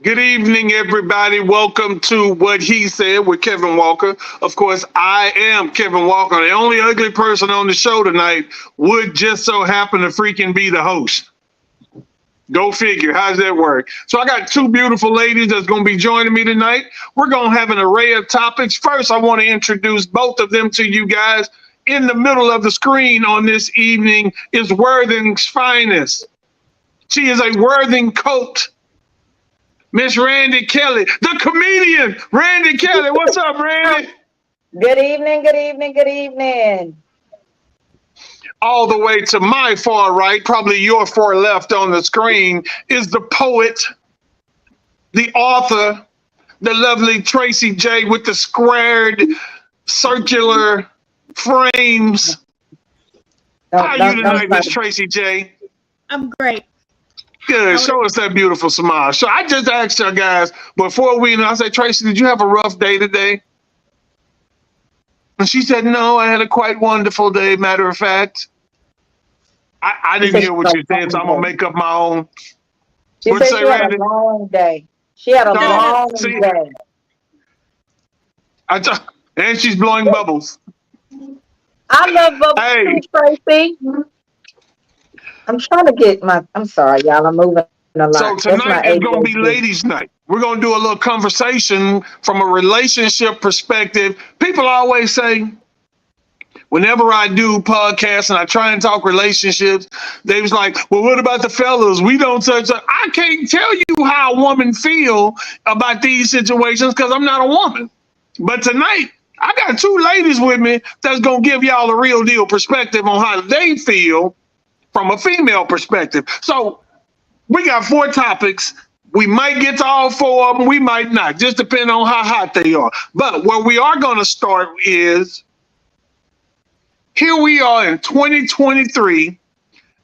Good evening, everybody. Welcome to What He Said with Kevin Walker. Of course, I am Kevin Walker. The only ugly person on the show tonight would just so happen to freaking be the host. Go figure. How's that work? So I got two beautiful ladies that's going to be joining me tonight. We're going to have an array of topics. First, I want to introduce both of them to you guys. In the middle of the screen on this evening is Worthing's finest. She is a Worthing coat. Miss Randy Kelly, the comedian. Randy Kelly, what's up, Randy? Good evening, good evening, good evening. All the way to my far right, probably your far left on the screen, is the poet, the author, the lovely Tracy J with the squared, circular frames. How are you tonight, Miss Tracy J? I'm great. Good. Show us that beautiful smile. So I just asked you guys before I said, Tracy, did you have a rough day today? And she said, no, I had a quite wonderful day. Matter of fact, I didn't hear what you said, so I'm gonna make up my own. She said she had a long day. She had a long day. And she's blowing bubbles. I love bubbles too, Tracy. I'm trying to get I'm sorry, y'all. I'm moving a lot. So tonight is going to be ladies' night. We're going to do a little conversation from a relationship perspective. People always say, whenever I do podcasts and I try and talk relationships, they was like, well, what about the fellas? We don't touch that. I can't tell you how a woman feel about these situations because I'm not a woman. But tonight, I got two ladies with me that's going to give y'all a real deal perspective on how they feel from a female perspective. So we got four topics. We might get to all four of them. We might not, just depending on how hot they are. But where we are going to start is, here we are in 2023,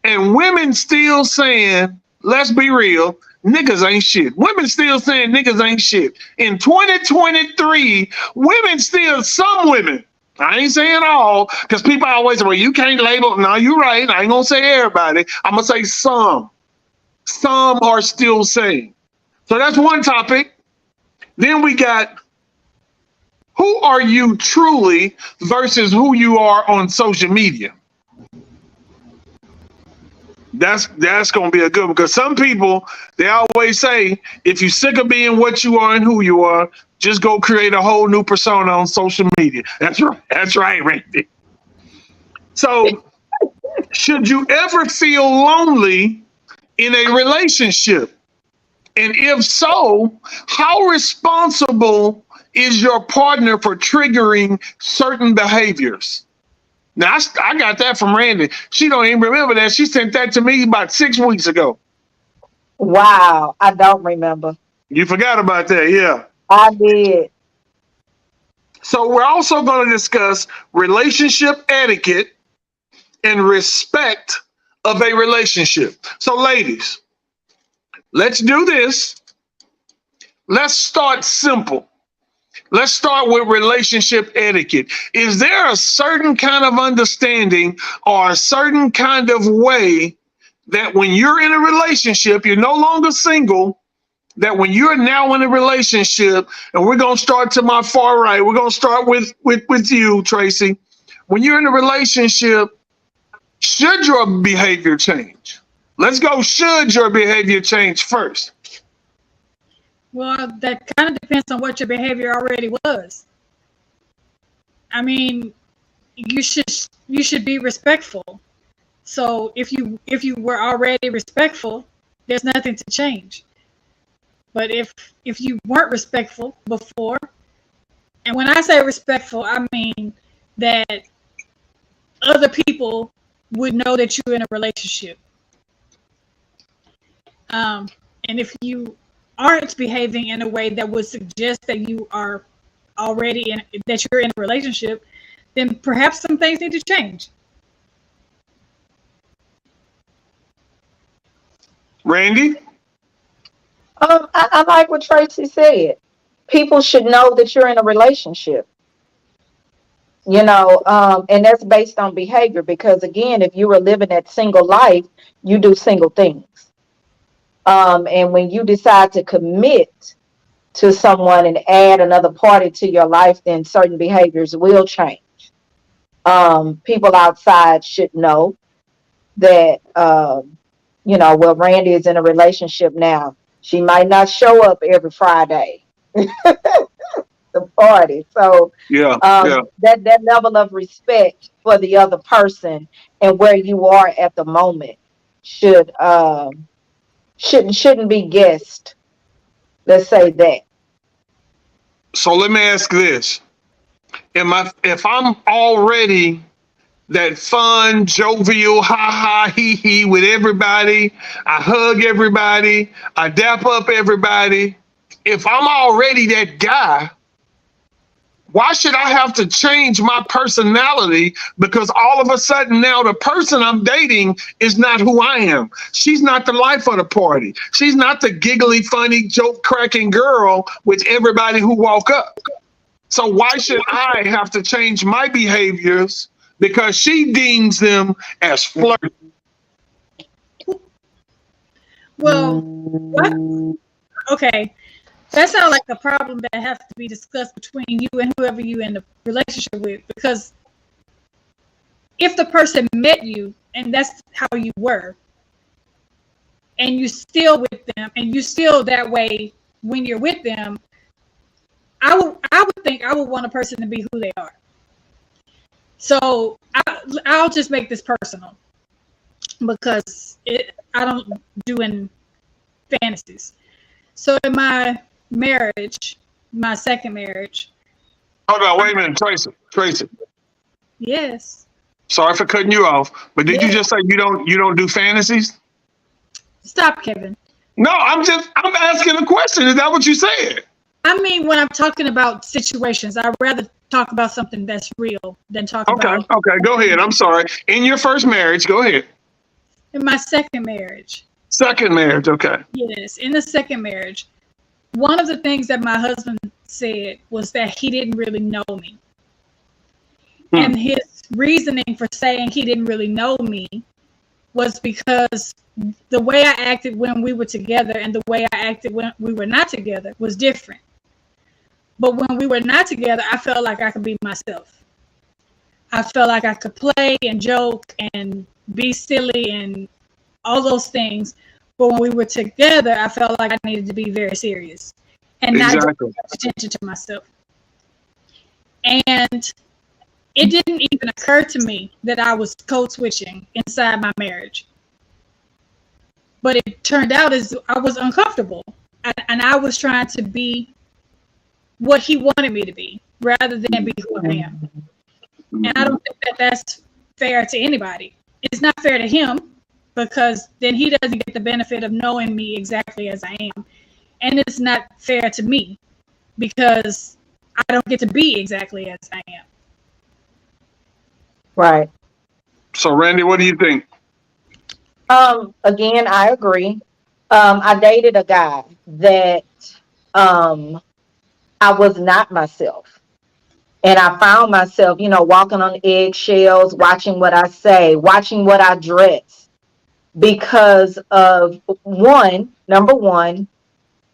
and women still saying, let's be real, niggas ain't shit. Women still saying niggas ain't shit. In 2023, some women, I ain't saying all, because people always say, well, you can't label. No, you're right. I ain't going to say everybody. I'm going to say some. Some are still saying. So that's one topic. Then we got, who are you truly versus who you are on social media? That's going to be a good one, because some people, they always say, if you're sick of being what you are and who you are, just go create a whole new persona on social media. That's right. That's right, Randy. So, should you ever feel lonely in a relationship? And if so, how responsible is your partner for triggering certain behaviors? Now, I got that from Randy. She don't even remember that. She sent that to me about 6 weeks ago. Wow, I don't remember. You forgot about that, yeah. I did. So we're also going to discuss relationship etiquette and respect of a relationship. So ladies, let's do this. Let's start simple. Let's start with relationship etiquette. Is there a certain kind of understanding or a certain kind of way that when you're in a relationship, you're no longer single, that when you're now in a relationship, and we're going to start to my far right, we're going to start with you, Tracy. When you're in a relationship, should your behavior change? Let's go, should your behavior change first? Well, that kind of depends on what your behavior already was. I mean, you should be respectful. So if you were already respectful, there's nothing to change. But if you weren't respectful before, and when I say respectful, I mean that other people would know that you're in a relationship. And if you aren't behaving in a way that would suggest that you are already that you're in a relationship, then perhaps some things need to change. Randy? I like what Tracy said. People should know that you're in a relationship. And that's based on behavior, because again, if you were living that single life, you do single things. And when you decide to commit to someone and add another party to your life, then certain behaviors will change. People outside should know that, well, Randy is in a relationship now. She might not show up every Friday, the party. So Yeah, yeah. that level of respect for the other person and where you are at the moment should shouldn't be guessed. Let's say that. So let me ask this: if I'm already that fun, jovial, ha ha, he he with everybody, I hug everybody, I dap up everybody. If I'm already that guy, why should I have to change my personality because all of a sudden now the person I'm dating is not who I am? She's not the life of the party. She's not the giggly, funny, joke cracking girl with everybody who walk up. So why should I have to change my behaviors because she deems them as flirty? Well, what? Okay. That sounds like a problem that has to be discussed between you and whoever you in the relationship with. Because if the person met you and that's how you were, and you still with them, and you still that way when you're with them, I would think I would want a person to be who they are. So I'll just make this personal because I don't do in fantasies. So in my marriage, my second marriage. Hold on, wait a minute, Tracy. Tracy, Yes. sorry for cutting you off, but did you Yes. just say you don't do fantasies? Stop, Kevin. No, I'm asking a question. Is that what you said? I mean, when I'm talking about situations, I'd rather talk about something that's real than talk Okay, about okay, go ahead. I'm sorry. In your first marriage, go ahead. in my second marriage. Second marriage, okay. Yes, in the second marriage, one of the things that my husband said was that he didn't really know me. And his reasoning for saying he didn't really know me was because the way I acted when we were together and the way I acted when we were not together was different. But when we were not together, I felt like I could be myself. I felt like I could play and joke and be silly and all those things. But when we were together, I felt like I needed to be very serious and not Exactly. pay attention to myself. And it didn't even occur to me that I was code switching inside my marriage. But it turned out as I was uncomfortable and I was trying to be what he wanted me to be rather than be who I am. And I don't think that that's fair to anybody. It's not fair to him because then he doesn't get the benefit of knowing me exactly as I am. And it's not fair to me because I don't get to be exactly as I am. Right. So, Randy, what do you think? Again, I agree. I dated a guy that I was not myself. And I found myself, walking on eggshells, watching what I say, watching what I dress because of number one,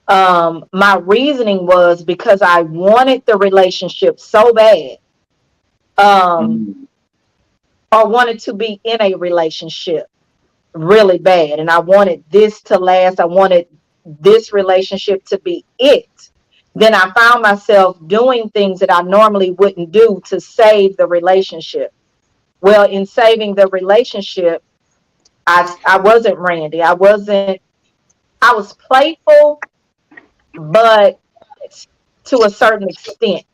my reasoning was because I wanted the relationship so bad, or wanted to be in a relationship really bad. And I wanted this to last. I wanted this relationship to be it. Then I found myself doing things that I normally wouldn't do to save the relationship. Well, in saving the relationship, I wasn't Randy. I was playful, but to a certain extent.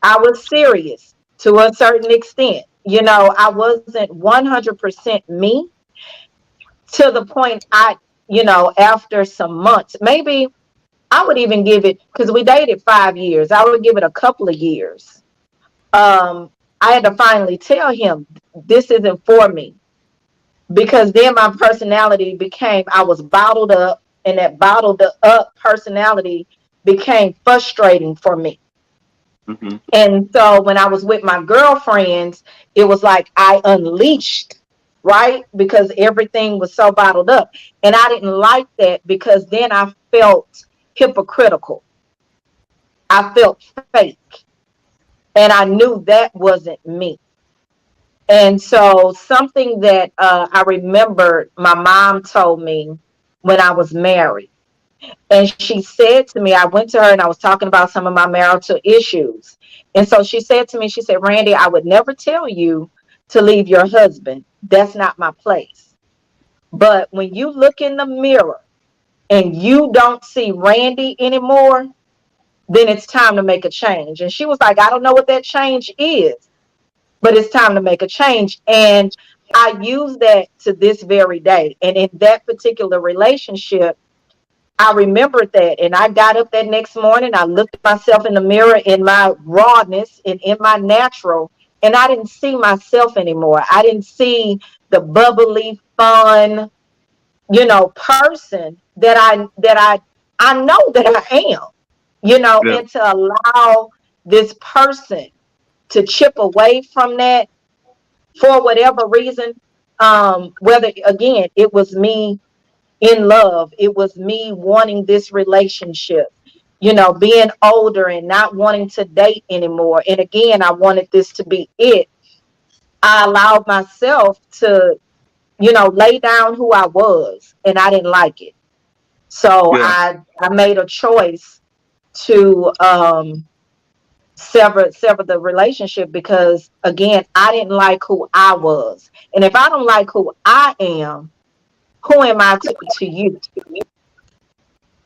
I was serious to a certain extent. I wasn't 100% me to the point after some months, maybe I would even give it, because we dated 5 years, I would give it a couple of years. I had to finally tell him this isn't for me because then my personality became, I was bottled up, and that bottled up personality became frustrating for me. And so when I was with my girlfriends, it was like I unleashed right? Because everything was so bottled up. And I didn't like that because then I felt hypocritical. I felt fake. And I knew that wasn't me. And so something that I remember my mom told me when I was married. And she said to me, I went to her and I was talking about some of my marital issues. And so she said to me, she said, Randy, I would never tell you to leave your husband. That's not my place. But when you look in the mirror and you don't see Randy anymore, then it's time to make a change. And she was like, I don't know what that change is, but it's time to make a change. And I use that to this very day. And in that particular relationship, I remembered that. And I got up that next morning. I looked at myself in the mirror in my rawness and in my natural. And I didn't see myself anymore. I didn't see the bubbly, fun, person that I know that I am, Yeah. and to allow this person to chip away from that for whatever reason, whether again it was me in love, it was me wanting this relationship, being older and not wanting to date anymore, and again I wanted this to be it. I allowed myself to lay down who I was, and I didn't like it. So Yeah. I made a choice to sever the relationship because again I didn't like who I was, and if I don't like who I am, who am I to you?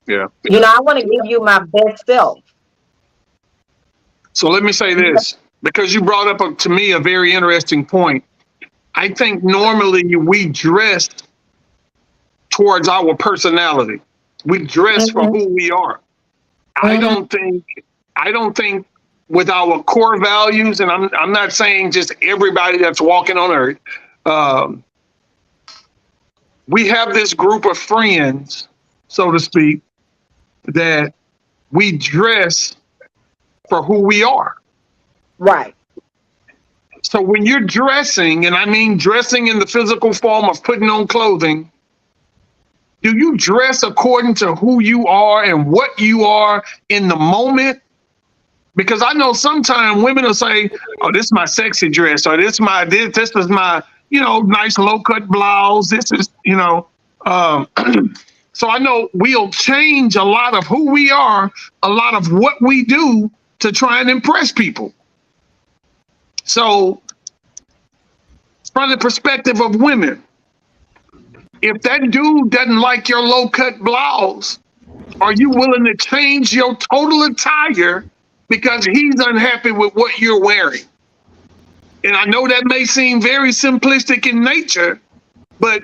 Yeah. I want to give you my best self. So let me say this, because you brought up to me a very interesting point. I think normally we dress towards our personality. We dress for Hmm. who we are. I Hmm. don't think I don't think with our core values, and I'm not saying just everybody that's walking on earth. Um, we have this group of friends, so to speak, that we dress for who we are. Right. So when you're dressing, and I mean dressing in the physical form of putting on clothing, do you dress according to who you are and what you are in the moment? Because I know sometimes women will say, "Oh, this is my sexy dress," or this is my nice low cut blouse. This is Um, so I know we'll change a lot of who we are, a lot of what we do to try and impress people. So from the perspective of women, if that dude doesn't like your low cut blouse, are you willing to change your total attire because he's unhappy with what you're wearing? And I know that may seem very simplistic in nature, but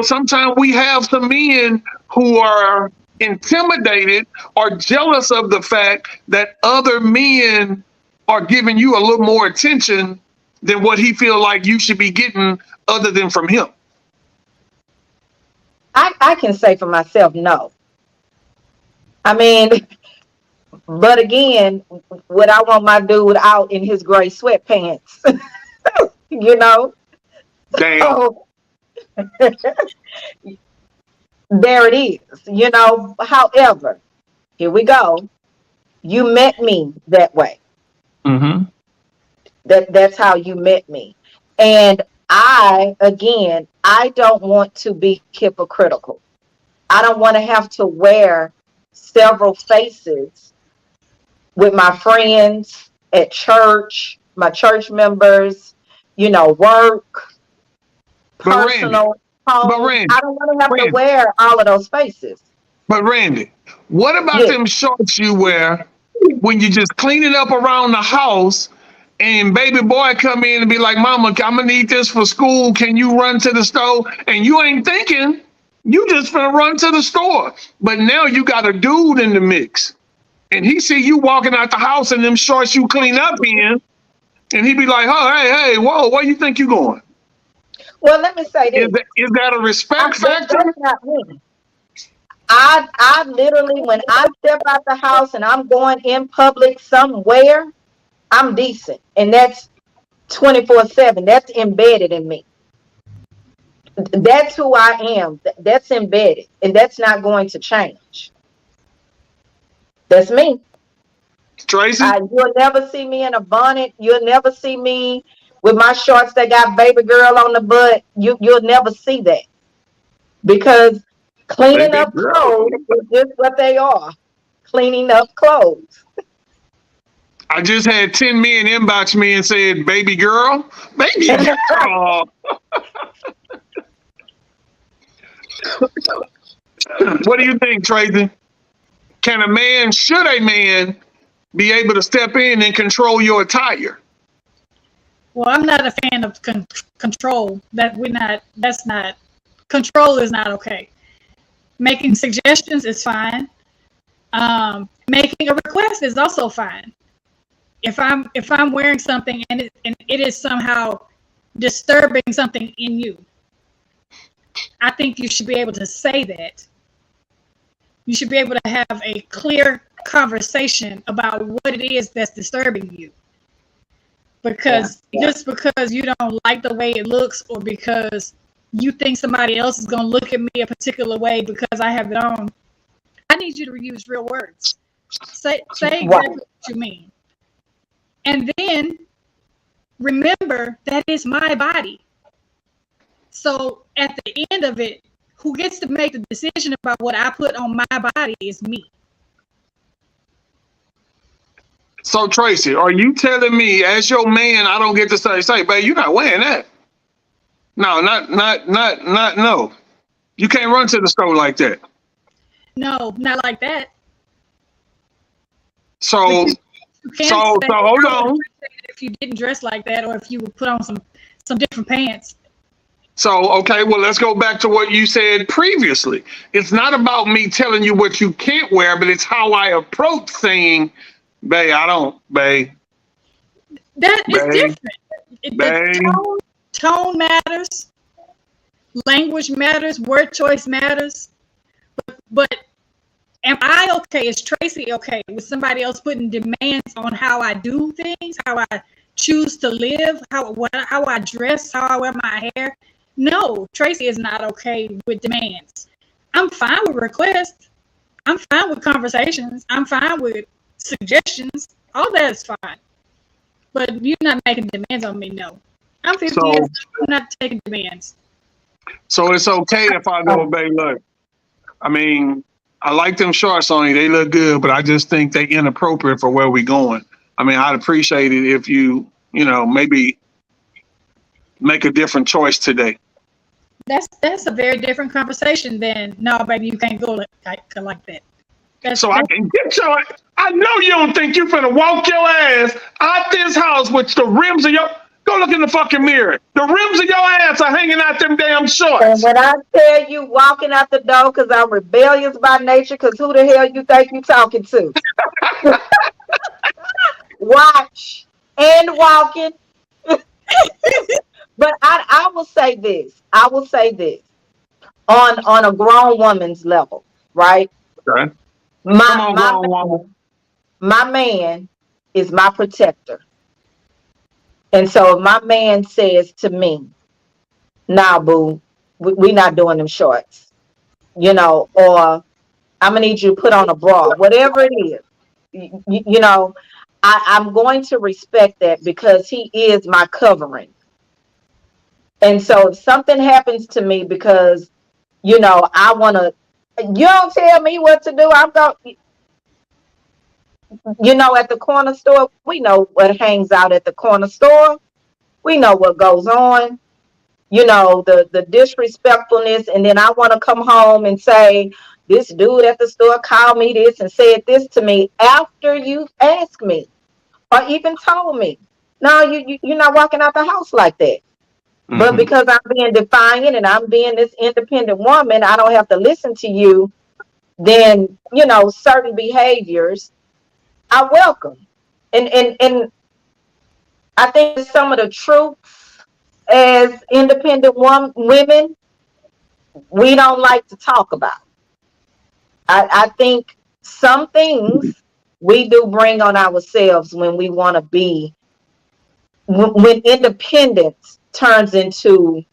sometimes we have some men who are intimidated or jealous of the fact that other men are giving you a little more attention than what he feels like you should be getting other than from him. I can say for myself, no. I mean, but again, would I want my dude out in his gray sweatpants? you know? Damn. So there it is. However, here we go. You met me that way. Mm-hmm. That's how you met me. And I don't want to be hypocritical. I don't want to have to wear several faces with my friends at church, my church members, work, But Randy, personal, but home. Randy, I don't want to have to Randy, wear all of those faces. but Randy, what about Yes. them shorts you wear when you just clean it up around the house and baby boy come in and be like, Mama, I'm gonna need this for school. Can you run to the store? And you ain't thinking, you just finna run to the store. But now you got a dude in the mix. And he see you walking out the house in them shorts you clean up in, and he be like, oh, hey, whoa, where you think you going? Well, let me say this. Is that a respect factor? That's not me. I literally, when I step out the house and I'm going in public somewhere, I'm decent. And that's 24/7. That's embedded in me. That's who I am. That's embedded, and that's not going to change. That's me. Tracy? You'll never see me in a bonnet. You'll never see me with my shorts that got baby girl on the butt. You'll never see that, because cleaning Baby up girl. clothes is just what they are. Cleaning up clothes. I just had 10 men inbox me and said, baby girl. Baby girl. What do you think, Tracy? Should a man be able to step in and control your attire? Well, I'm not a fan of control. Control is not okay. Making suggestions is fine. Making a request is also fine. If I'm wearing something and it is somehow disturbing something in you, I think you should be able to say that. You should be able to have a clear conversation about what it is that's disturbing you. Because just because you don't like the way it looks, or because you think somebody else is going to look at me a particular way because I have it on, I need you to use real words. Say exactly what you mean. And then remember that is my body. So at the end of it, who gets to make the decision about what I put on my body is me. So Tracy, are you telling me as your man, I don't get to say, babe, you're not wearing that? No, no. You can't run to the store like that. No, not like that. So hold on. If you didn't dress like that, or if you would put on some different pants. So, okay, well, let's go back to what you said previously. It's not about me telling you what you can't wear, but it's how I approach saying, babe, I don't, babe. That is different. Tone matters. Language matters. Word choice matters. But am I okay? Is Tracy okay with somebody else putting demands on how I do things, how I choose to live, how I dress, how I wear my hair? No, Tracy is not okay with demands. I'm fine with requests. I'm fine with conversations. I'm fine with suggestions. All that is fine. But you're not making demands on me, no. I'm 50 years old. I'm not taking demands. So it's okay if I go, babe, look, I mean, I like them shorts on you. They look good, but I just think they're inappropriate for where we're going. I mean, I'd appreciate it if you maybe make a different choice today. That's a very different conversation than, no, baby, you can't go like that. I can get your. I know you don't think you're finna walk your ass out this house with the rims of your. Go look in the fucking mirror. The rims of your ass are hanging out them damn shorts. And when I tell you walking out the door because I'm rebellious by nature, because who the hell you think you talking to? Watch and walking. But I will say this. On a grown woman's level, right? Okay. My man is my protector. And so if my man says to me, nah, boo, we not doing them shorts, or I'm gonna need you to put on a bra, whatever it is, I'm going to respect that because he is my covering. And so if something happens to me because, I want to, you don't tell me what to do. I'm going, at the corner store, we know what hangs out at the corner store. We know what goes on, the disrespectfulness. And then I want to come home and say, this dude at the store called me this and said this to me after you asked me or even told me. No, you're not walking out the house like that. Mm-hmm. But because I'm being defiant and I'm being this independent woman, I don't have to listen to you. Then, certain behaviors I welcome. And I think some of the truths as independent women, we don't like to talk about. I think some things we do bring on ourselves when we want to be, when independence turns into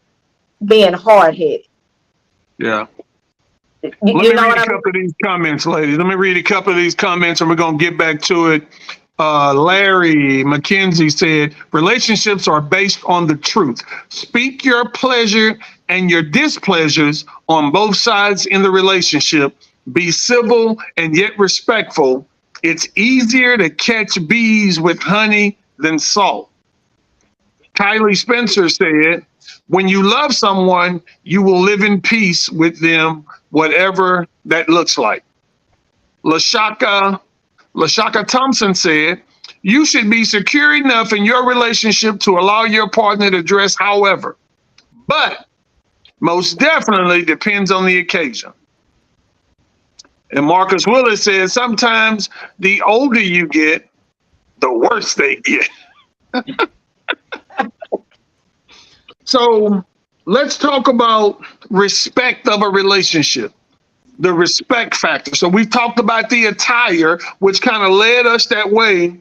being hard-headed. Yeah. You, Let you me know read what a I mean? couple of these comments, ladies. Let me read a couple of these comments and we're going to get back to it. Larry McKenzie said, relationships are based on the truth. Speak your pleasure and your displeasures on both sides in the relationship. Be civil and yet respectful. It's easier to catch bees with honey than salt. Kylie Spencer said, when you love someone, you will live in peace with them, whatever that looks like. Lashaka Thompson said, you should be secure enough in your relationship to allow your partner to dress however, but most definitely depends on the occasion. And Marcus Willis said, sometimes the older you get, the worse they get. So let's talk about respect of a relationship, the respect factor. So we've talked about the attire, which kind of led us that way.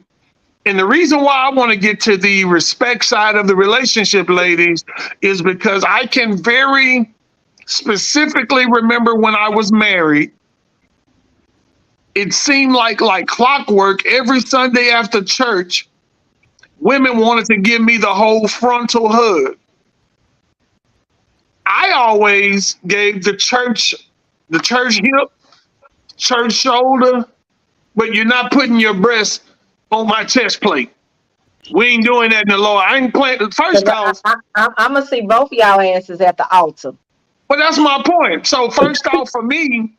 And the reason why I want to get to the respect side of the relationship, ladies, is because I can very specifically remember when I was married, it seemed like clockwork. Every Sunday after church, women wanted to give me the whole frontal hug. I always gave the church hip, church shoulder, but you're not putting your breast on my chest plate. We ain't doing that in the Lord. I ain't playing. First off, I'm gonna see both of y'all asses at the altar. but that's my point. So first off, for me,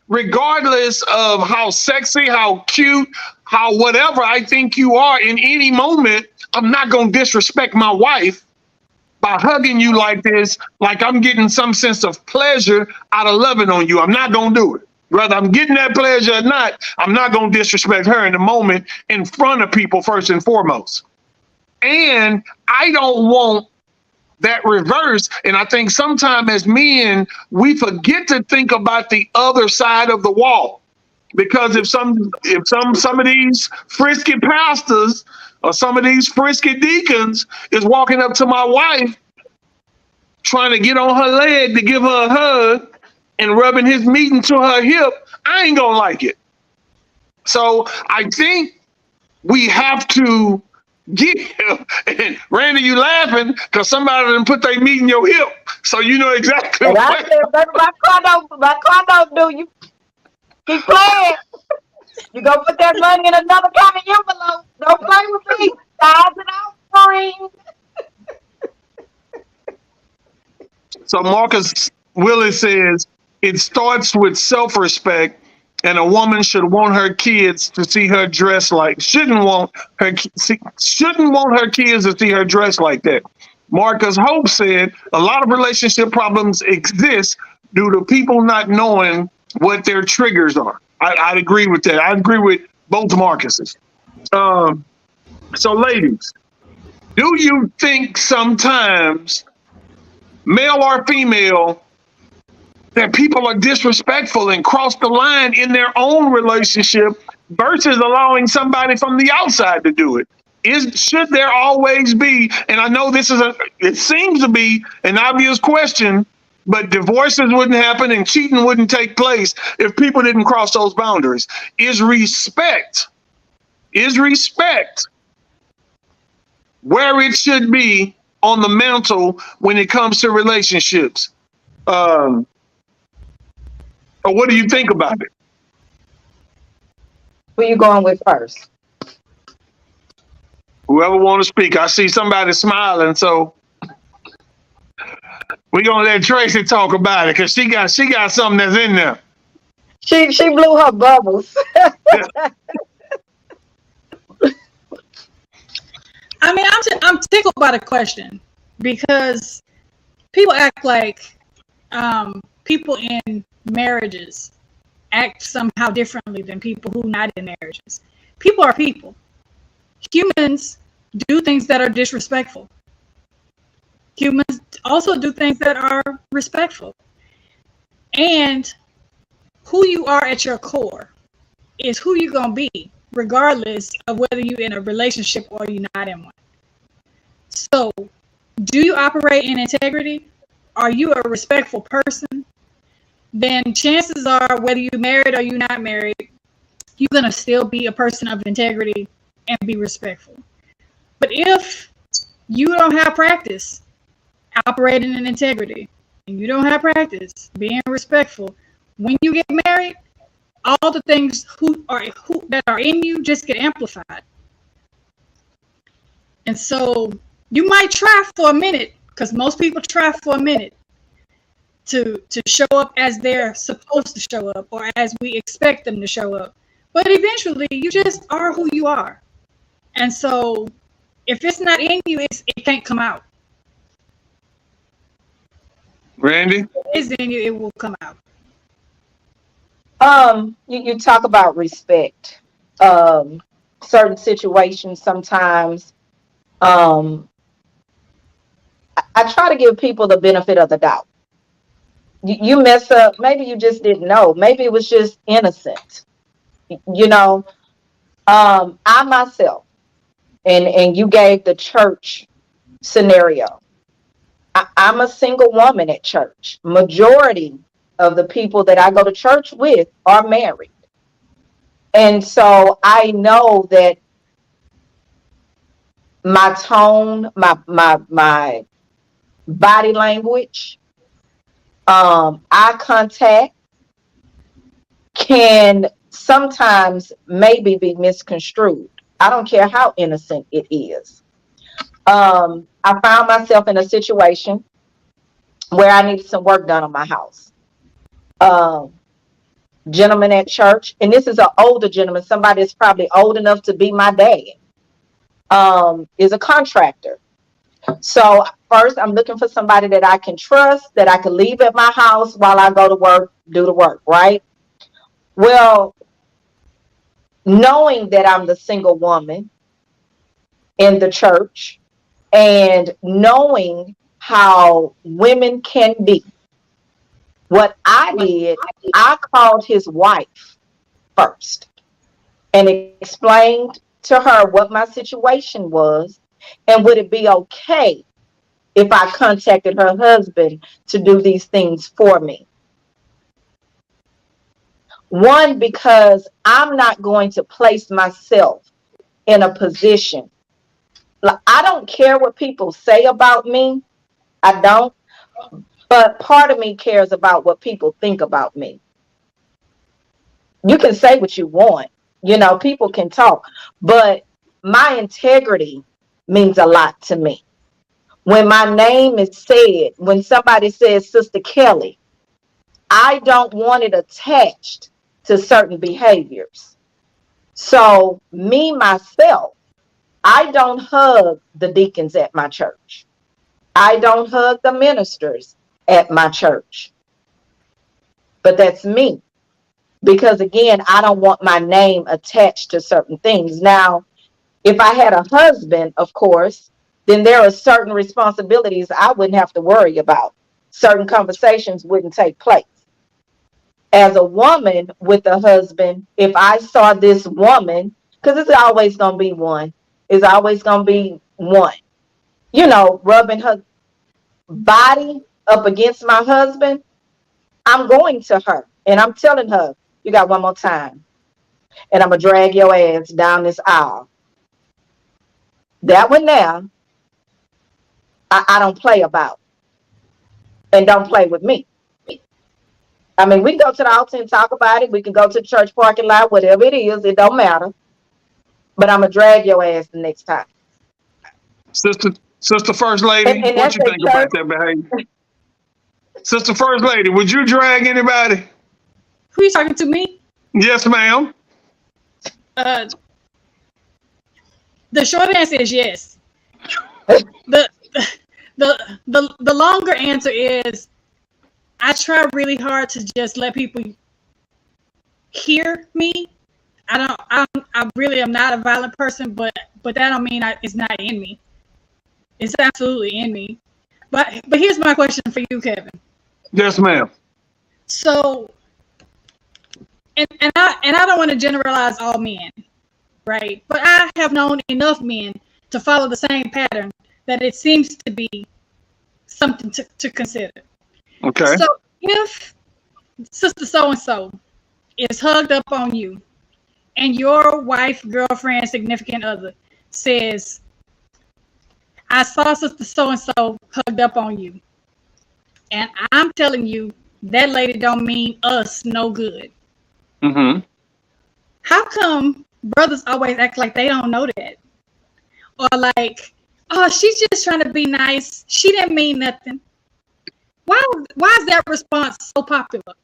regardless of how sexy, how cute, how whatever I think you are in any moment, I'm not gonna disrespect my wife by hugging you like this, like I'm getting some sense of pleasure out of loving on you. I'm not gonna do it. Whether I'm getting that pleasure or not, I'm not gonna disrespect her in the moment in front of people first and foremost. And I don't want that reverse. And I think sometimes as men, we forget to think about the other side of the wall. Because if some of these frisky pastors or some of these frisky deacons is walking up to my wife trying to get on her leg to give her a hug and rubbing his meat into her hip, I ain't gonna like it. So I think we have to give, and Randy, you laughing because somebody done put their meat in your hip. So you know exactly And I what. said, baby, my car don't do you. Keep playing. You go put that money in another kind of envelope. Don't play with me. Size it out for him. So Marcus Willis says it starts with self-respect, and a woman should want her kids to see her dressed like shouldn't want her kids to see her dressed like that. Marcus Hope said a lot of relationship problems exist due to people not knowing what their triggers are. I'd agree with that. I agree with both Marcuses. So ladies, do you think sometimes, male or female, that people are disrespectful and cross the line in their own relationship versus allowing somebody from the outside to do it? Should there always be, and I know it seems to be an obvious question, but divorces wouldn't happen and cheating wouldn't take place if people didn't cross those boundaries. Is respect where it should be on the mantle when it comes to relationships? Or what do you think about it? Who you going with first? Whoever want to speak. I see somebody smiling, so we're gonna let Tracy talk about it because she got something that's in there. She blew her bubbles. I mean, I'm tickled by the question because people act like people in marriages act somehow differently than people who are not in marriages. People are people. Humans do things that are disrespectful. Humans also do things that are respectful. And who you are at your core is who you're going to be, regardless of whether you're in a relationship or you're not in one. So, do you operate in integrity? are you a respectful person? Then chances are, whether you're married or you're not married, you're going to still be a person of integrity and be respectful. But if you don't have practice operating in integrity, and you don't have practice being respectful, when you get married, all the things that are in you just get amplified. And so you might try for a minute, because most people try for a minute to show up as they're supposed to show up, or as we expect them to show up. But eventually, you just are who you are. And so if it's not in you, it can't come out. Randy? If it's in you, it will come out. You talk about respect. Certain situations sometimes, I try to give people the benefit of the doubt. You mess up, maybe you just didn't know, maybe it was just innocent. I myself, and you gave the church scenario. I'm a single woman at church. Majority of the people that I go to church with are married. And so I know that my tone, my body language, eye contact can sometimes maybe be misconstrued. I don't care how innocent it is. I found myself in a situation where I needed some work done on my house. Gentleman at church, and this is an older gentleman, somebody that's probably old enough to be my dad, is a contractor. So first, I'm looking for somebody that I can trust, that I can leave at my house while I go to work, do the work, right? Well, knowing that I'm the single woman in the church, and knowing how women can be, what I did, I called his wife first and explained to her what my situation was, and would it be okay if I contacted her husband to do these things for me. One, because I'm not going to place myself in a position. Like, I don't care what people say about me. I don't. But part of me cares about what people think about me. You can say what you want. People can talk. But my integrity means a lot to me. When my name is said, when somebody says Sister Kelly, I don't want it attached to certain behaviors. So me, myself, I don't hug the deacons at my church. I don't hug the ministers at my church. But that's me. Because again, I don't want my name attached to certain things. Now, if I had a husband, of course, then there are certain responsibilities I wouldn't have to worry about. Certain conversations wouldn't take place. As a woman with a husband, if I saw this woman, because it's always going to be one, it's always going to be one, rubbing her body up against my husband, I'm going to her and I'm telling her, you got one more time, and I'm going to drag your ass down this aisle. That one there, I don't play about. And don't play with me. I mean, we can go to the altar and talk about it. We can go to the church parking lot, whatever it is. It don't matter. But I'm going to drag your ass the next time. Sister First Lady, And what you think about that behavior? Sister First Lady, would you drag anybody? Who are you talking to, me? Yes, ma'am. The short answer is yes. The longer answer is I try really hard to just let people hear me. I really am not a violent person, but that don't mean it's not in me. It's absolutely in me. But here's my question for you, Kevin. Yes, ma'am. So, and I don't want to generalize all men, right? But I have known enough men to follow the same pattern that it seems to be something to consider. Okay. So if sister so and so is hugged up on you, and your wife, girlfriend, significant other says, "I saw sister so and so hugged up on you," and I'm telling you that lady don't mean us no good. Mm-hmm. How come brothers always act like they don't know that? Or like, oh, she's just trying to be nice. She didn't mean nothing. Why is that response so popular?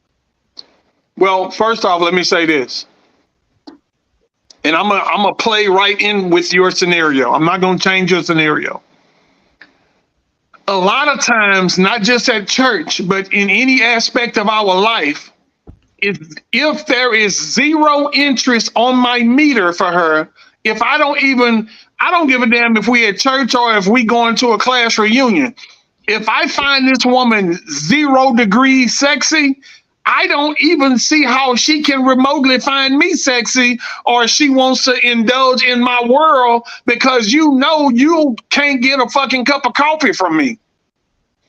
Well, first off, let me say this. And I'm gonna play right in with your scenario. I'm not gonna change your scenario. A lot of times, not just at church, but in any aspect of our life, if there is zero interest on my meter for her, if I don't give a damn if we at church or if we going to a class reunion. If I find this woman 0 degrees sexy, I don't even see how she can remotely find me sexy, or she wants to indulge in my world, because you can't get a fucking cup of coffee from me.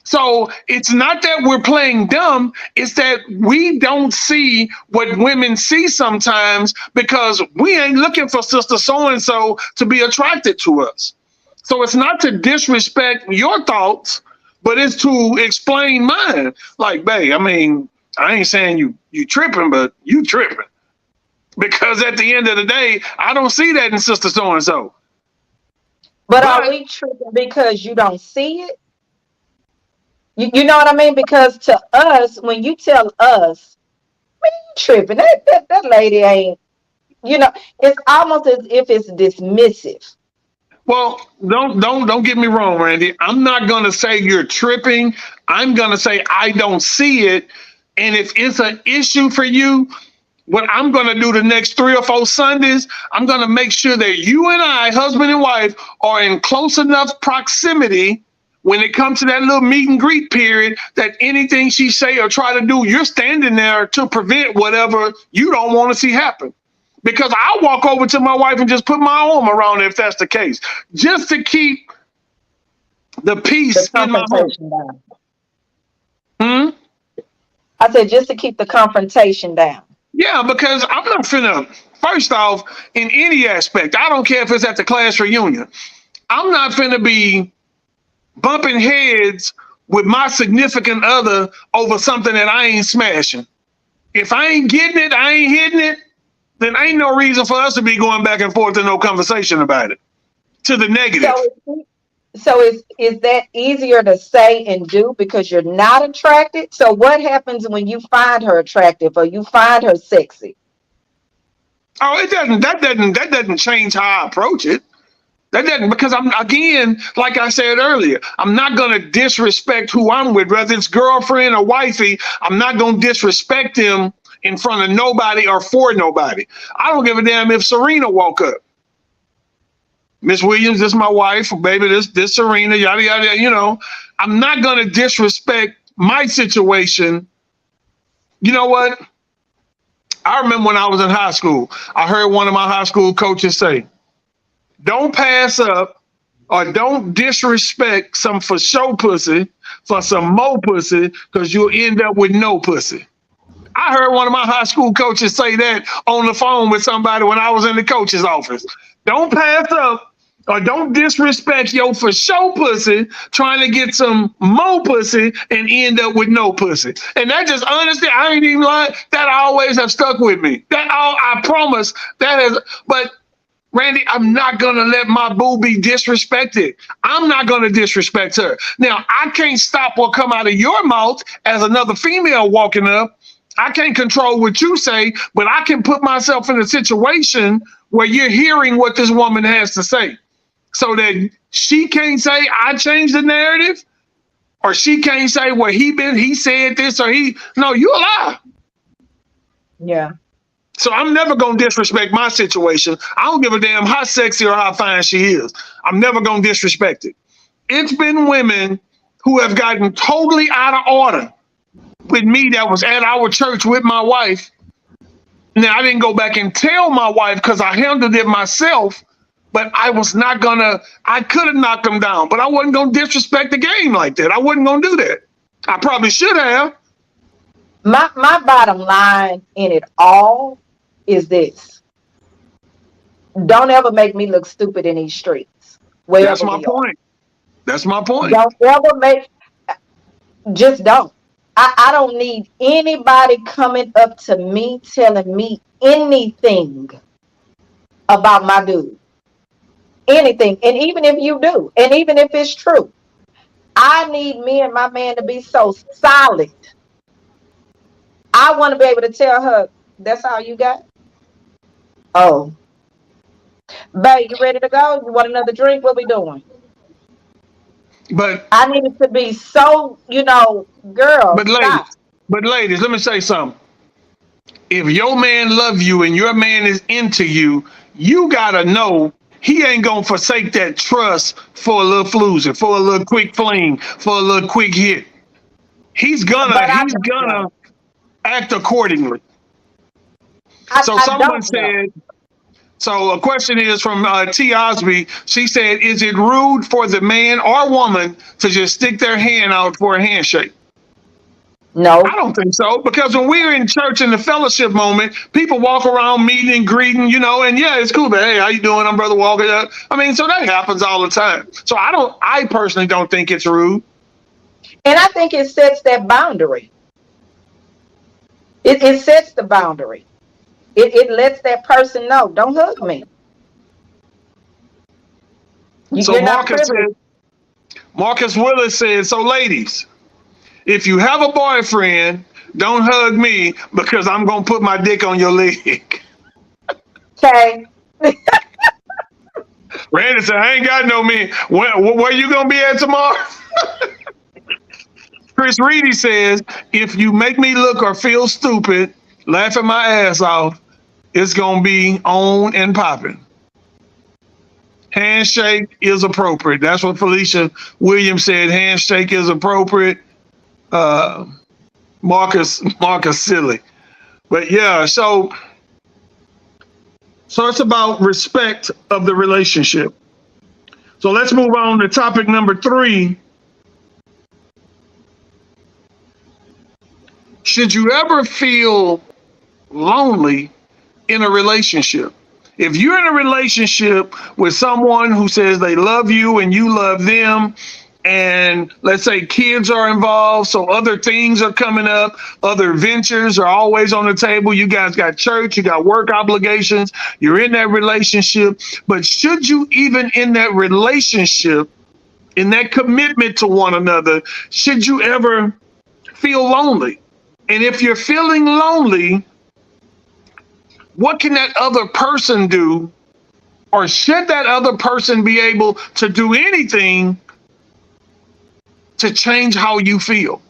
So it's not that we're playing dumb, it's that we don't see what women see sometimes, because we ain't looking for sister so-and-so to be attracted to us. So it's not to disrespect your thoughts, but it's to explain mine. Like, babe, I mean, I ain't saying you tripping, but you tripping. Because at the end of the day, I don't see that in sister so-and-so. But are we tripping because you don't see it? You know what I mean? Because to us, when you tell us, man, you tripping. That lady ain't, it's almost as if it's dismissive. Well, don't get me wrong, Randy. I'm not gonna say you're tripping. I'm gonna say I don't see it. And if it's an issue for you, what I'm gonna do the next 3 or 4 Sundays, I'm gonna make sure that you and I, husband and wife, are in close enough proximity when it comes to that little meet and greet period, that anything she say or try to do, you're standing there to prevent whatever you don't want to see happen. Because I'll walk over to my wife and just put my arm around her if that's the case, just to keep the peace The in my home. confrontation down. I said just to keep the confrontation down. Yeah, because I'm not finna, first off, in any aspect, I don't care if it's at the class reunion, I'm not finna be bumping heads with my significant other over something that I ain't smashing. If I ain't getting it, I ain't hitting it, then ain't no reason for us to be going back and forth and no conversation about it. To the negative. So is that easier to say and do because you're not attracted? So what happens when you find her attractive or you find her sexy? Oh, that doesn't change how I approach it. That doesn't, because I'm, again, like I said earlier, I'm not going to disrespect who I'm with, whether it's girlfriend or wifey. I'm not going to disrespect them in front of nobody or for nobody. I don't give a damn if Serena woke up. Miss Williams, this is my wife, baby, this Serena, yada, yada, I'm not going to disrespect my situation. You know what? I remember when I was in high school, I heard one of my high school coaches say, don't pass up or don't disrespect some for show pussy for some more pussy, because you'll end up with no pussy. I heard one of my high school coaches say that on the phone with somebody when I was in the coach's office. Don't pass up or don't disrespect your for show pussy trying to get some more pussy and end up with no pussy. And that just, honestly, I ain't even lying. That always have stuck with me. I promise that has, but Randy, I'm not going to let my boo be disrespected. I'm not going to disrespect her. Now, I can't stop what come out of your mouth as another female walking up. I can't control what you say, but I can put myself in a situation where you're hearing what this woman has to say, so that she can't say I changed the narrative, or she can't say, well, he said this, or no, you a lie. Yeah. So I'm never going to disrespect my situation. I don't give a damn how sexy or how fine she is. I'm never going to disrespect it. It's been women who have gotten totally out of order with me that was at our church with my wife. Now, I didn't go back and tell my wife because I handled it myself, but I could have knocked him down, but I wasn't going to disrespect the game like that. I wasn't going to do that. I probably should have. My bottom line in it all is this. Don't ever make me look stupid in these streets. That's my point. That's my point. Don't ever just don't. I don't need anybody coming up to me telling me anything about my dude. Anything. And even if you do, and even if it's true, I need me and my man to be so solid. I want to be able to tell her, that's all you got? Oh. Babe, you ready to go? You want another drink? What we doing? But I need it to be so, girl. But ladies, let me say something. If your man love you and your man is into you, you gotta know he ain't gonna forsake that trust for a little floozy, for a little quick fling, for a little quick hit. He's gonna act accordingly. So a question is from T. Osby. She said, is it rude for the man or woman to just stick their hand out for a handshake? No. I don't think so, because when we're in church in the fellowship moment, people walk around meeting and greeting, and yeah, it's cool, but hey, how you doing? I'm Brother Walker. I mean, so that happens all the time. So I personally don't think it's rude. And I think it sets that boundary. It sets the boundary. It lets that person know, don't hug me. So Marcus Willis said, so ladies, if you have a boyfriend, don't hug me because I'm going to put my dick on your leg. Okay. Randy said, I ain't got no man. Where you going to be at tomorrow? Chris Reedy says, if you make me look or feel stupid, laughing my ass off, it's going to be on and popping. Handshake is appropriate. That's what Felicia Williams said. Handshake is appropriate. Marcus silly. But yeah, so it's about respect of the relationship. So let's move on to topic number 3. Should you ever feel lonely in a relationship? If you're in a relationship with someone who says they love you and you love them, and let's say kids are involved, so other things are coming up, other ventures are always on the table, you guys got church, you got work obligations, you're in that relationship, but should you even in that relationship, in that commitment to one another, should you ever feel lonely? And if you're feeling lonely, what can that other person do? Or should that other person be able to do anything to change how you feel?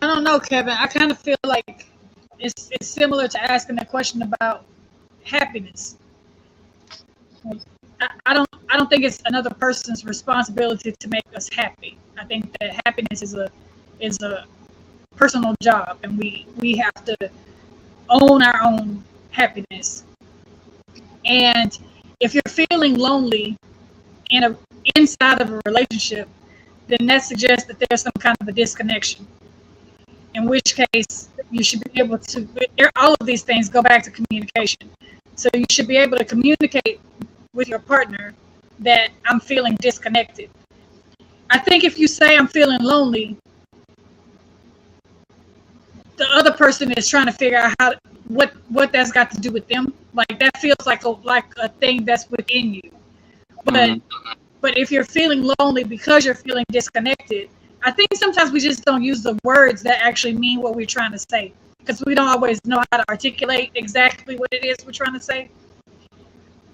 I don't know, Kevin. I kind of feel like it's similar to asking the question about happiness. I don't think it's another person's responsibility to make us happy. I think that happiness is a personal job, and we have to own our own happiness. And if you're feeling lonely inside of a relationship, then that suggests that there's some kind of a disconnection. In which case, you should be able to. All of these things go back to communication. So you should be able to communicate with your partner that I'm feeling disconnected. I think if you say I'm feeling lonely, the other person is trying to figure out what that's got to do with them. Like that feels like a thing that's within you. But if you're feeling lonely because you're feeling disconnected, I think sometimes we just don't use the words that actually mean what we're trying to say, because we don't always know how to articulate exactly what it is we're trying to say.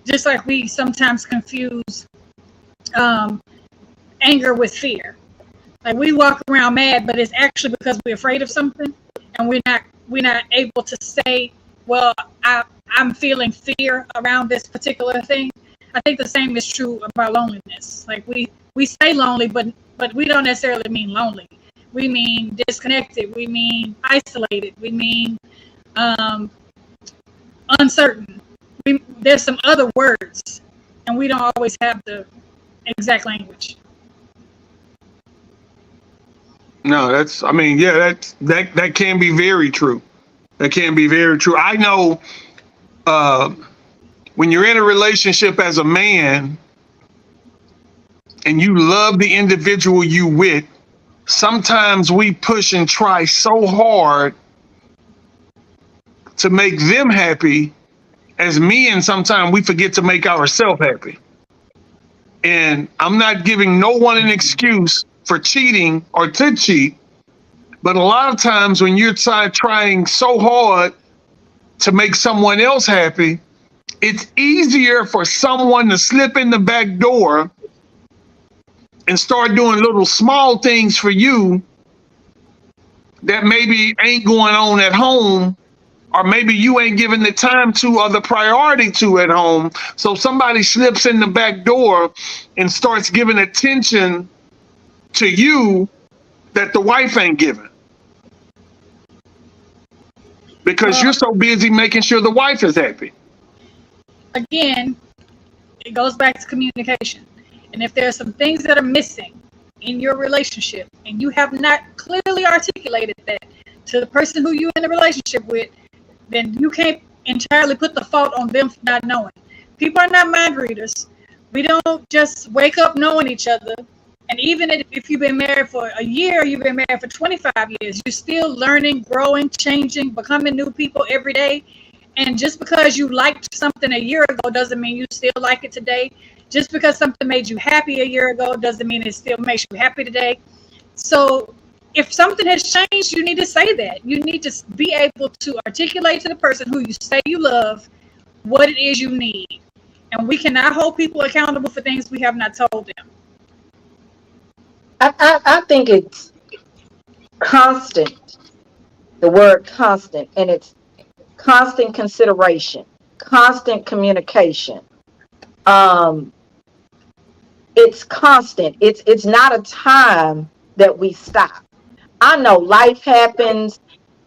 Just like we sometimes confuse anger with fear. Like we walk around mad, but it's actually because we're afraid of something, and we're not able to say, well, I'm feeling fear around this particular thing. I think the same is true about loneliness. Like we say lonely, but we don't necessarily mean lonely. We mean disconnected. We mean isolated. We mean uncertain. There's some other words, and we don't always have the exact language. No, that can be very true. That can be very true. I know when you're in a relationship as a man and you love the individual you with, sometimes we push and try so hard to make them happy. As men, sometimes we forget to make ourselves happy. And I'm not giving no one an excuse for cheating or to cheat, but a lot of times when you're trying so hard to make someone else happy, it's easier for someone to slip in the back door and start doing little small things for you that maybe ain't going on at home, or maybe you ain't giving the time to or the priority to at home. So somebody slips in the back door and starts giving attention to you that the wife ain't giving, because you're so busy making sure the wife is happy. Again, it goes back to communication. And if there are some things that are missing in your relationship and you have not clearly articulated that to the person who you're in a relationship with, then you can't entirely put the fault on them for not knowing. People are not mind readers. We don't just wake up knowing each other. And even if you've been married for a year, you've been married for 25 years, you're still learning, growing, changing, becoming new people every day. And just because you liked something a year ago doesn't mean you still like it today. Just because something made you happy a year ago doesn't mean it still makes you happy today. So if something has changed, you need to say that. You need to be able to articulate to the person who you say you love what it is you need. And we cannot hold people accountable for things we have not told them. I think it's constant, the word constant, and it's constant consideration, constant communication. It's constant. It's not a time that we stop. I know life happens,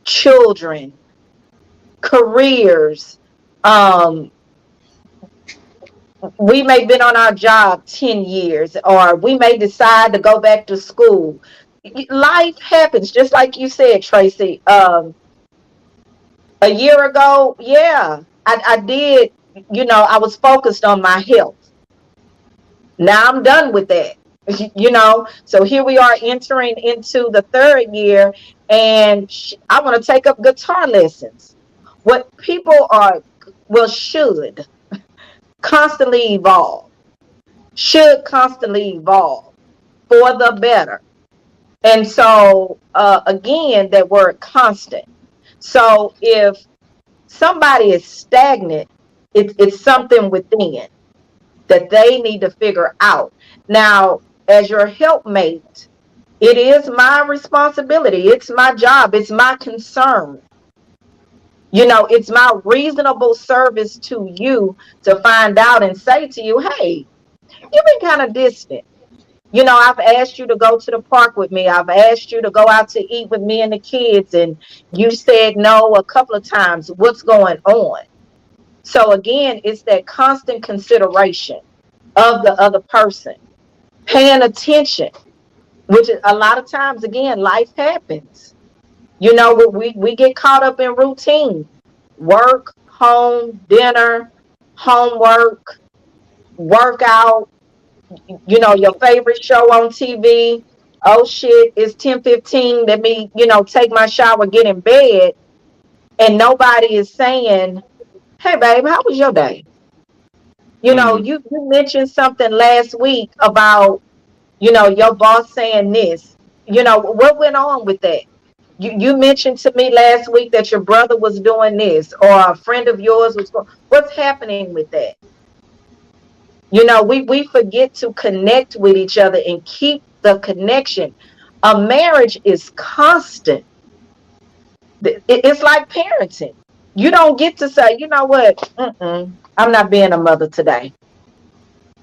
children, careers. We may have been on our job 10 years, or we may decide to go back to school. Life happens, just like you said, Tracy. A year ago, yeah, I did, I was focused on my health. Now I'm done with that. So here we are entering into the third year, and I want to take up guitar lessons. What people should constantly evolve, should constantly evolve for the better. And so, again, that word constant. So if somebody is stagnant, it's something within that they need to figure out. Now, as your helpmate, it is my responsibility. It's my job. It's my concern. It's my reasonable service to you to find out and say to you, hey, you've been kind of distant. I've asked you to go to the park with me. I've asked you to go out to eat with me and the kids, and you said no a couple of times. What's going on? So again, it's that constant consideration of the other person, paying attention, which is a lot of times, again, life happens. We get caught up in routine, work, home, dinner, homework, workout, your favorite show on TV. Oh shit, it's 10:15. Let me, take my shower, get in bed. And nobody is saying, hey babe, how was your day? You mentioned something last week about, your boss saying this. What went on with that? You mentioned to me last week that your brother was doing this, or a friend of yours was going. What's happening with that? We forget to connect with each other and keep the connection. A marriage is constant. It's like parenting. You don't get to say, you know what? I'm not being a mother today.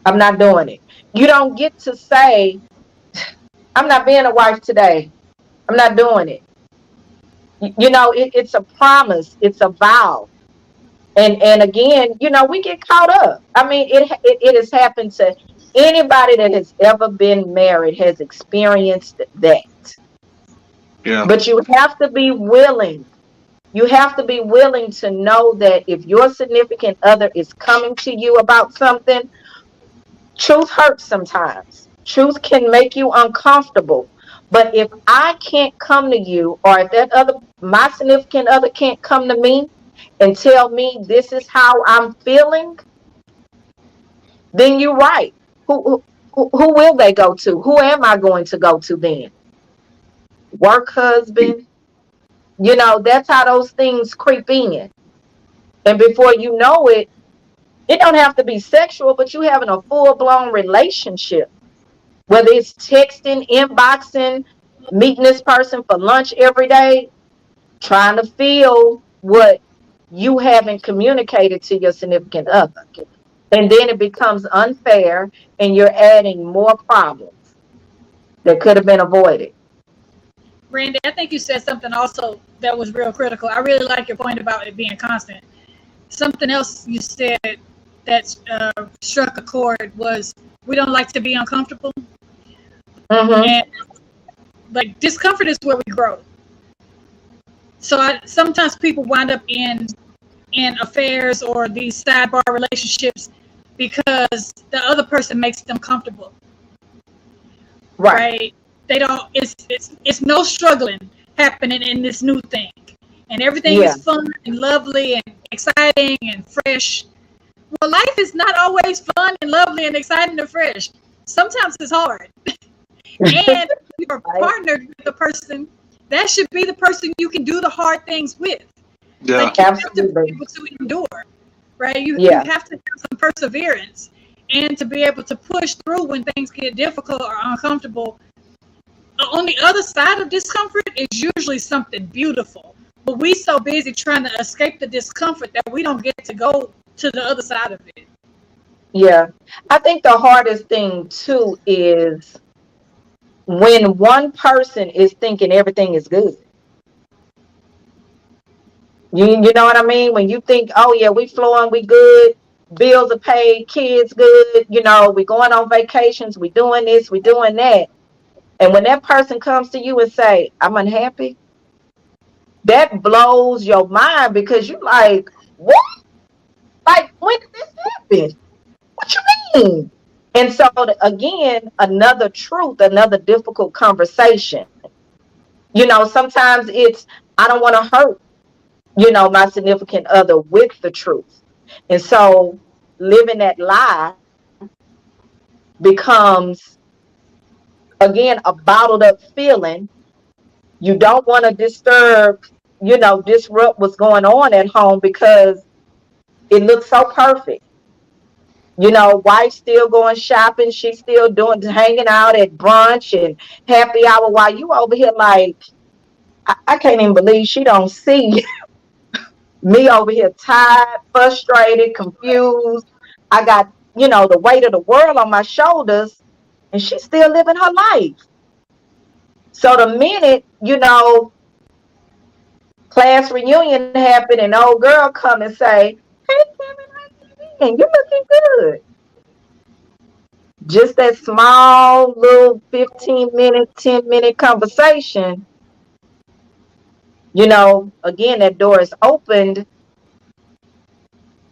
I'm not doing it. You don't get to say, I'm not being a wife today. I'm not doing it. It's a promise. It's a vow. And again, we get caught up. I mean, it has happened to anybody that has ever been married has experienced that. Yeah. But you have to be willing. You have to be willing to know that if your significant other is coming to you about something, truth hurts sometimes. Truth can make you uncomfortable. But if I can't come to you, or if my significant other can't come to me and tell me this is how I'm feeling, then you're right. Who will they go to? Who am I going to go to then? Work husband? That's how those things creep in. And before you know it, it don't have to be sexual, but you having a full-blown relationship. Whether it's texting, inboxing, meeting this person for lunch every day, trying to feel what you haven't communicated to your significant other. And then it becomes unfair and you're adding more problems that could have been avoided. Randy, I think you said something also that was real critical. I really like your point about it being constant. Something else you said that struck a chord was we don't like to be uncomfortable. Mm-hmm. And like discomfort is where we grow. So sometimes people wind up in affairs or these sidebar relationships because the other person makes them comfortable. Right? They don't. It's no struggling happening in this new thing, and everything is fun and lovely and exciting and fresh. Well, life is not always fun and lovely and exciting and fresh. Sometimes it's hard. And you're partnered with the person, that should be the person you can do the hard things with. Yeah. Like, you have to be able to endure, right? You have to have some perseverance and to be able to push through when things get difficult or uncomfortable. On the other side of discomfort is usually something beautiful. But we so busy trying to escape the discomfort that we don't get to go to the other side of it. Yeah. I think the hardest thing too is when one person is thinking everything is good. You know what I mean? When you think, oh yeah, we flowing, we good, bills are paid, kids good, we going on vacations, we doing this, we doing that. And when that person comes to you and say, I'm unhappy, that blows your mind because you're like, what? Like, when did this happen? What you mean? And so, again, another truth, another difficult conversation. Sometimes it's, I don't want to hurt, my significant other with the truth. And so living that lie becomes, again, a bottled up feeling. You don't want to disturb, disrupt what's going on at home because it looks so perfect. Wife still going shopping. She's still hanging out at brunch and happy hour while you over here like, I can't even believe she don't see me over here tired, frustrated, confused. I got, the weight of the world on my shoulders and she's still living her life. So the minute, class reunion happen and old girl come and say, hey, Kevin, you looking good. Just that small little 15-minute, 10-minute conversation, again, that door is opened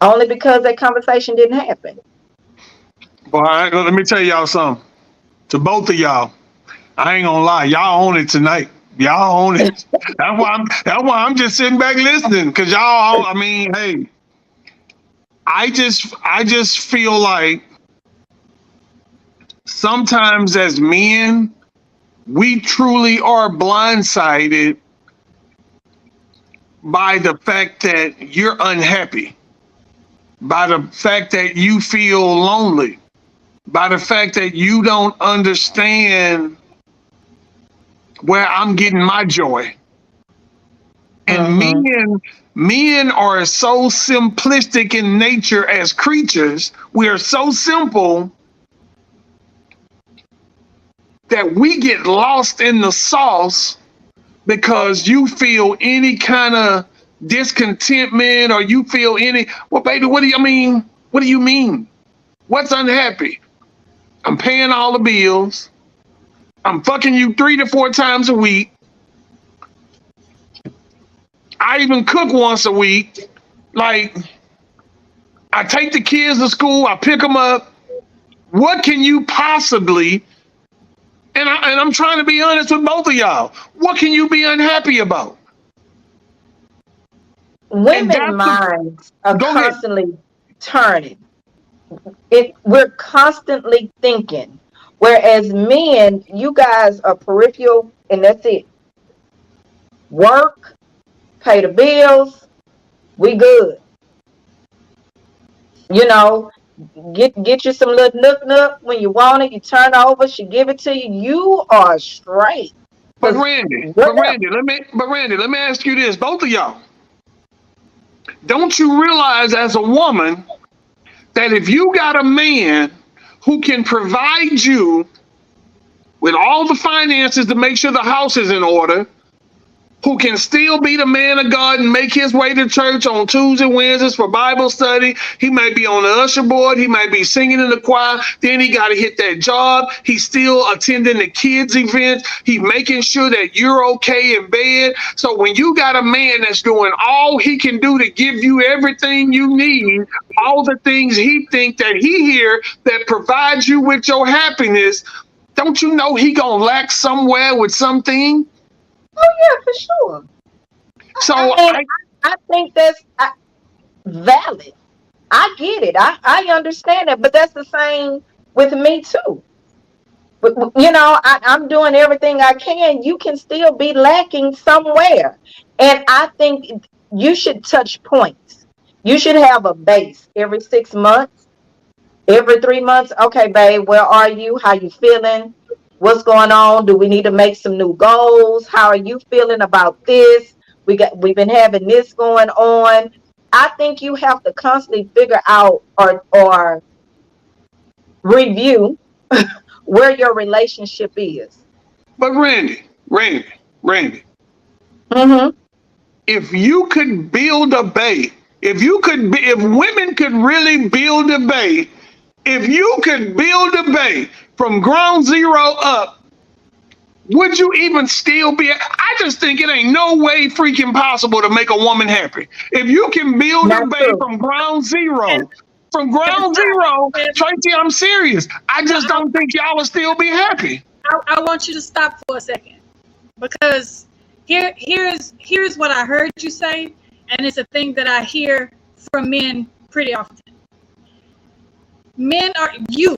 only because that conversation didn't happen. Boy, let me tell y'all something. To both of y'all, I ain't gonna lie, y'all own it tonight. Y'all own it. That's why I'm just sitting back listening. Cause y'all, I mean, hey, I just feel like sometimes as men, we truly are blindsided by the fact that you're unhappy, by the fact that you feel lonely, by the fact that you don't understand where I'm getting my joy. And men are so simplistic in nature as creatures. We are so simple that we get lost in the sauce because you feel any kind of discontentment or you feel any, well, baby, what do you mean? What do you mean? What's unhappy? I'm paying all the bills. I'm fucking you 3 to 4 times a week. I even cook once a week. Like, I take the kids to school. I pick them up. What can you possibly, and I'm trying to be honest with both of y'all, what can you be unhappy about? Women minds are Go ahead. constantly turning. We're constantly thinking. Whereas men, you guys are peripheral and that's it. Work, pay the bills, we good. You know, get you some little nook when you want it, you turn over, she give it to you, you are straight. But Randy, let me ask you this, both of y'all. Don't you realize as a woman that if you got a man who can provide you with all the finances to make sure the house is in order, who can still be the man of God and make his way to church on Tuesday, Wednesdays for Bible study. He may be on the usher board. He may be singing in the choir. Then he got to hit that job. He's still attending the kids' events. He's making sure that you're okay in bed. So when you got a man that's doing all he can do to give you everything you need, all the things he think that he hear that provides you with your happiness, don't you know he gonna lack somewhere with something? Oh yeah, for sure. So I think that's valid. I get it. I understand it, but that's the same with me too. But you know, I'm doing everything I can. You can still be lacking somewhere, and I think you should touch points. You should have a base every 6 months, every 3 months. Okay, babe, where are you? How you feeling? What's going on? Do we need to make some new goals? How are you feeling about this? We've been having this going on. I think you have to constantly figure out or review where your relationship is. But Randy, Mm-hmm. if you could build a bay, if women could really build a bay, if you could build a bay from ground zero up, would you even still be? I just think it ain't no way freaking possible to make a woman happy. If you can build a bay from ground zero, Tracy, I'm serious. I just don't think y'all will still be happy. I want you to stop for a second, because here's what I heard you say, and it's a thing that I hear from men pretty often. Men you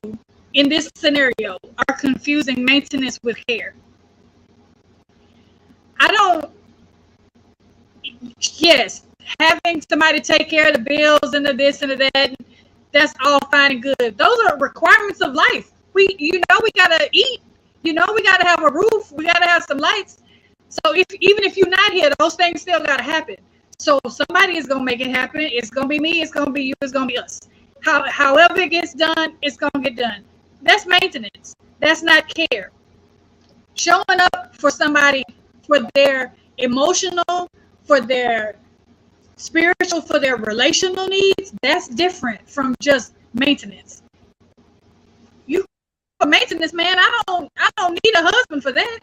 in this scenario are confusing maintenance with care. Yes, having somebody take care of the bills and the this and the that, that's all fine and good. Those are requirements of life. We gotta eat. We gotta have a roof. We gotta have some lights. So even if you're not here, those things still gotta happen. So somebody is gonna make it happen. It's gonna be me. It's gonna be you. It's gonna be us. However it gets done, it's gonna get done. That's maintenance. That's not care. Showing up for somebody for their emotional, for their spiritual, for their relational needs, that's different from just maintenance. You a maintenance man, I don't need a husband for that.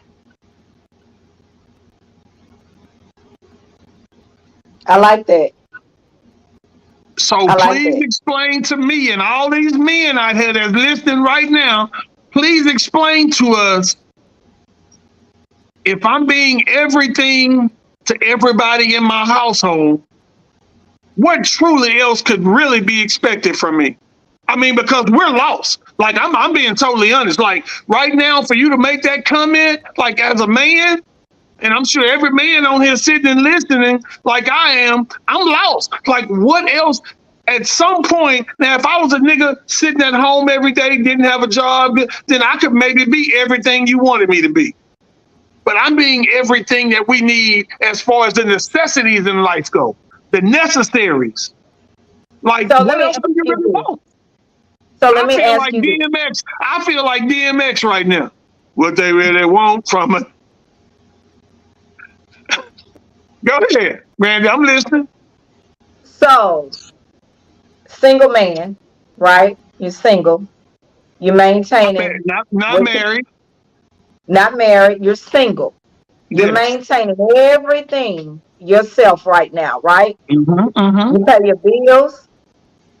I like that. So please explain to me and all these men out here that's listening right now, please explain to us, if I'm being everything to everybody in my household, what truly else could really be expected from me? I mean, because we're lost. Like, I'm being totally honest. Like, right now, for you to make that comment, like, as a man, and I'm sure every man on here sitting and listening, like I am, I'm lost. Like, what else? At some point, now, if I was a nigga sitting at home every day, didn't have a job, then I could maybe be everything you wanted me to be. But I'm being everything that we need as far as the necessities in life go, the necessaries. Like, so what else do you really want? So let me ask you. DMX, I feel like DMX right now. What they really want from it. Go ahead, Randy. I'm listening. So, single man, right? You're single. You're maintaining, Not what married. not married. You're single. You're Yes. maintaining everything yourself right now, right? Mm-hmm. You pay your bills,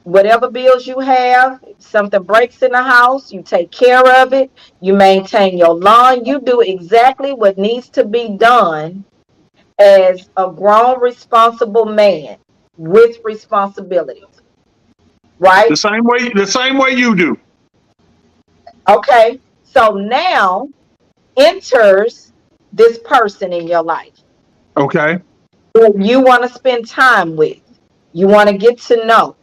whatever bills you have. If something breaks in the house, you take care of it. You maintain your lawn. You do exactly what needs to be done as a grown, responsible man with responsibilities, right? The same way you do. Okay. So now enters this person in your life Okay. that you want to spend time with. You want to get to know.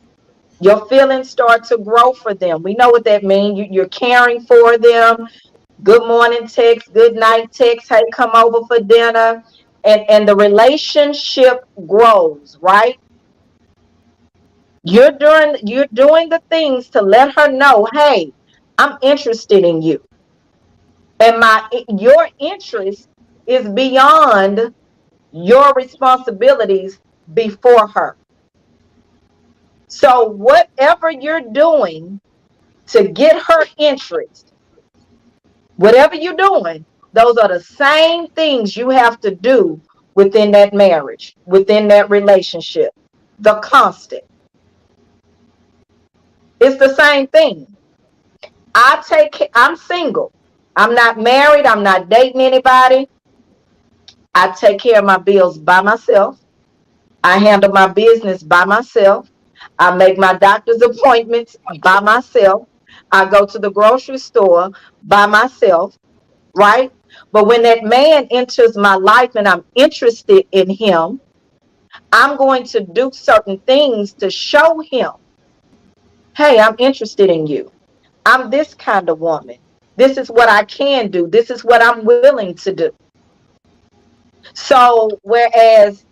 Your feelings start to grow for them. We know what that means. You're caring for them. Good morning text, good night text, hey, come over for dinner. And the relationship grows, right? You're doing the things to let her know, hey, I'm interested in you. And your interest is beyond your responsibilities before her. So whatever you're doing to get her interest, whatever you're doing, those are the same things you have to do within that marriage, within that relationship. The constant. It's the same thing. I'm single. I'm not married. I'm not dating anybody. I take care of my bills by myself. I handle my business by myself. I make my doctor's appointments by myself. I go to the grocery store by myself, right? But when that man enters my life and I'm interested in him, I'm going to do certain things to show him, hey, I'm interested in you. I'm this kind of woman. This is what I can do. This is what I'm willing to do. So, whereas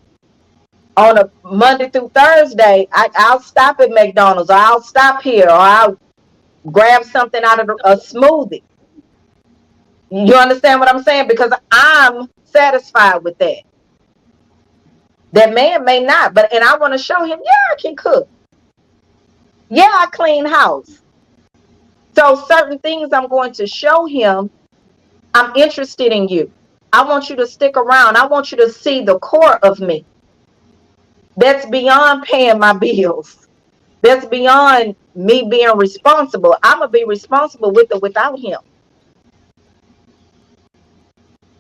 on a Monday through Thursday, I'll stop at McDonald's, or I'll stop here, or I'll grab something out of a smoothie. You understand what I'm saying? Because I'm satisfied with that. That man may not, but and I want to show him, yeah, I can cook. Yeah, I clean house. So certain things I'm going to show him, I'm interested in you. I want you to stick around. I want you to see the core of me. That's beyond paying my bills. That's beyond me being responsible. I'm going to be responsible with or without him.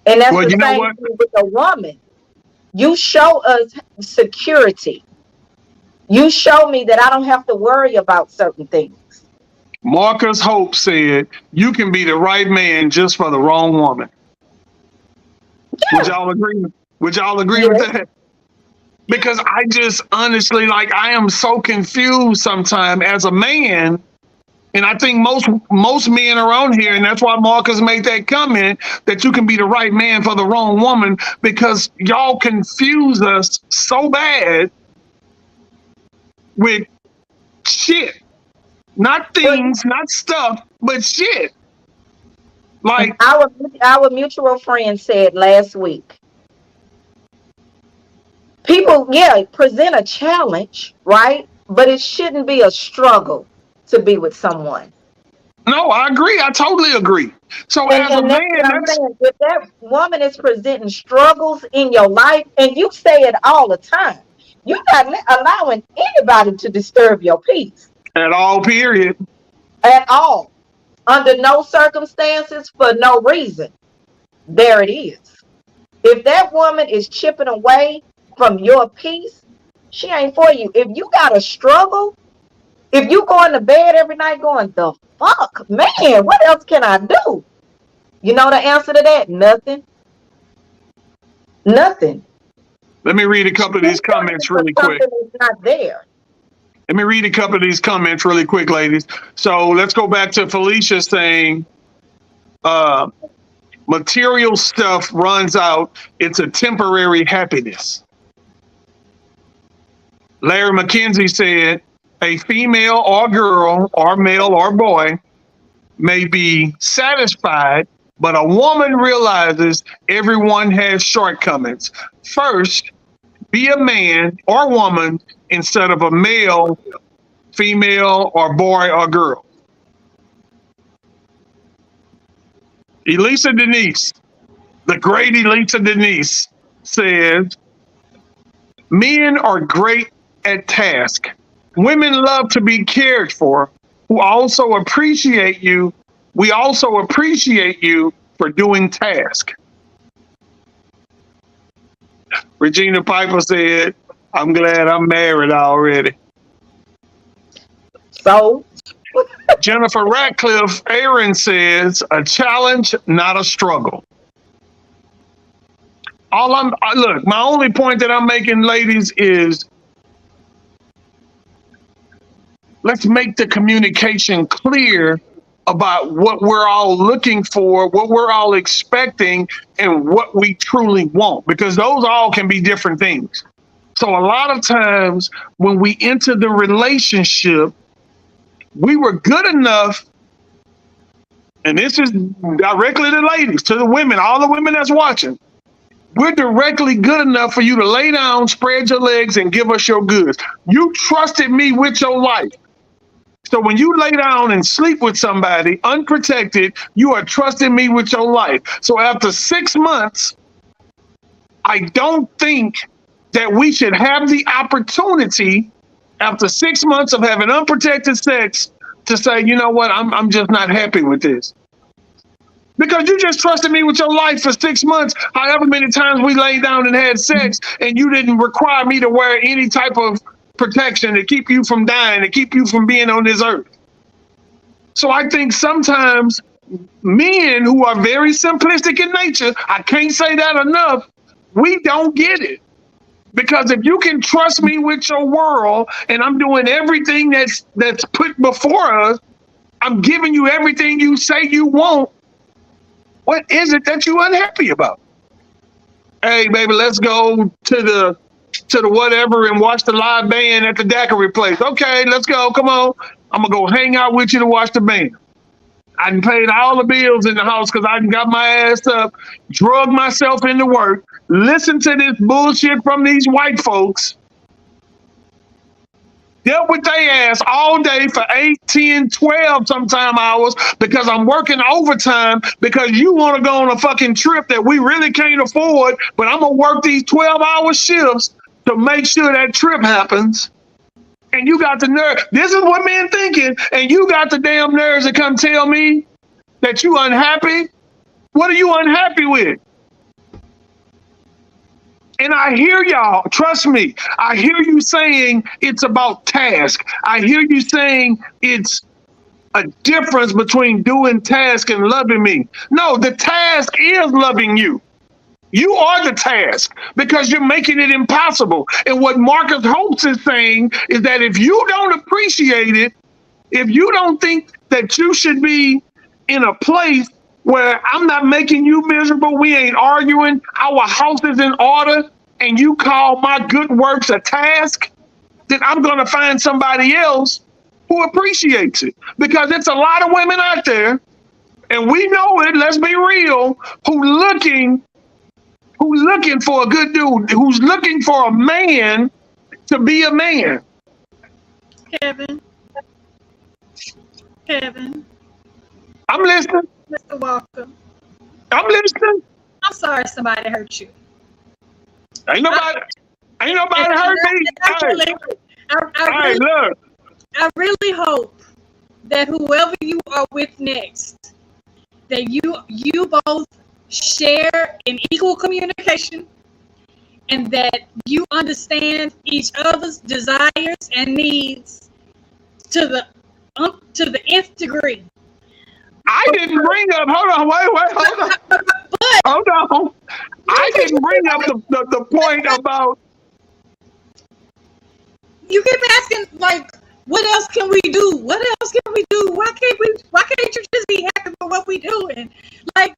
And that's Well, the you know same what? thing with a woman. You show us security. You show me that I don't have to worry about certain things. Marcus Hope said, you can be the right man just for the wrong woman. Would Yeah. y'all agree? Would y'all agree with Yes. that? Because I just honestly, like, I am so confused sometimes as a man. And I think most men around here, and that's why Marcus made that comment that you can be the right man for the wrong woman, because y'all confuse us so bad with shit. Not But things, not stuff, but shit. Like, our mutual friend said last week, people, yeah, present a challenge, right? But it shouldn't be a struggle to be with someone. no, I agree. I totally agree. So And as a and that's what man, I'm that's saying. If that woman is presenting struggles in your life, and you say it all the time, you're not allowing anybody to disturb your peace at all, period. at all, under no circumstances, for no reason. There it is. If that woman is chipping away from your peace, she ain't for you. If you got a struggle, if you going to bed every night going, the fuck, man, what else can I do? You know the answer to that? Nothing. Nothing. Let me read a couple of She's these searching comments for really quick. something that's not there. Let me read a couple of these comments really quick, ladies. So let's go back to Felicia saying, uh, material stuff runs out. It's a temporary happiness. Larry McKenzie said, a female or girl or male or boy may be satisfied, but a woman realizes everyone has shortcomings. First, be a man or woman instead of a male, female, or boy or girl? Elisa Denise, the great Elisa Denise, says, men are great at task. Women love to be cared for, who also appreciate you. We also appreciate you for doing task. Regina Piper said, I'm glad I'm married already. So, Jennifer Ratcliffe Aaron says, a challenge, not a struggle. Look, my only point that I'm making, ladies, is let's make the communication clear about what we're all looking for, what we're all expecting, and what we truly want, because those all can be different things. So a lot of times when we enter the relationship, we were good enough, and this is directly to ladies, to the women, all the women that's watching. We're directly good enough for you to lay down, spread your legs, and give us your goods. You trusted me with your life. So when you lay down and sleep with somebody unprotected, you are trusting me with your life. So after 6 months, I don't think that we should have the opportunity, after 6 months of having unprotected sex, to say, you know what, I'm just not happy with this. Because you just trusted me with your life for 6 months, however many times we laid down and had sex, and you didn't require me to wear any type of protection to keep you from dying, to keep you from being on this earth. So I think sometimes men who are very simplistic in nature, I can't say that enough, we don't get it. Because if you can trust me with your world, and I'm doing everything that's put before us, I'm giving you everything you say you want, what is it that you're unhappy about? Hey, baby, let's go to the whatever and watch the live band at the daiquiri place. Okay, let's go. Come on. I'm going to go hang out with you to watch the band. I done paid all the bills in the house because I done got my ass up, drug myself into work, listen to this bullshit from these white folks, dealt with their ass all day for 8, 10, 12 sometime hours because I'm working overtime because you want to go on a fucking trip that we really can't afford, but I'm going to work these 12-hour shifts to make sure that trip happens. And you got the nerve. This is what men thinking. And you got the damn nerves to come tell me that you unhappy. What are you unhappy with? And I hear y'all, trust me, I hear you saying it's about task. I hear you saying it's a difference between doing task and loving me. No, the task is loving you. You are the task because you're making it impossible. And what Marcus Holtz is saying is that if you don't appreciate it, if you don't think that you should be in a place where I'm not making you miserable, we ain't arguing, our house is in order, and you call my good works a task, then I'm going to find somebody else who appreciates it. Because it's a lot of women out there, and we know it, let's be real, who's looking for a good dude, who's looking for a man to be a man. Kevin. I'm listening. Mr. Walker. I'm listening. I'm sorry somebody hurt you. Ain't nobody hurt me. Look. I really hope that whoever you are with next, that you both share in equal communication, and that you understand each other's desires and needs to the nth degree. I didn't bring up. Hold on. I didn't bring up the point about. You keep asking, like, what else can we do? What else can we do? Why can't you just be happy with what we doing? Like,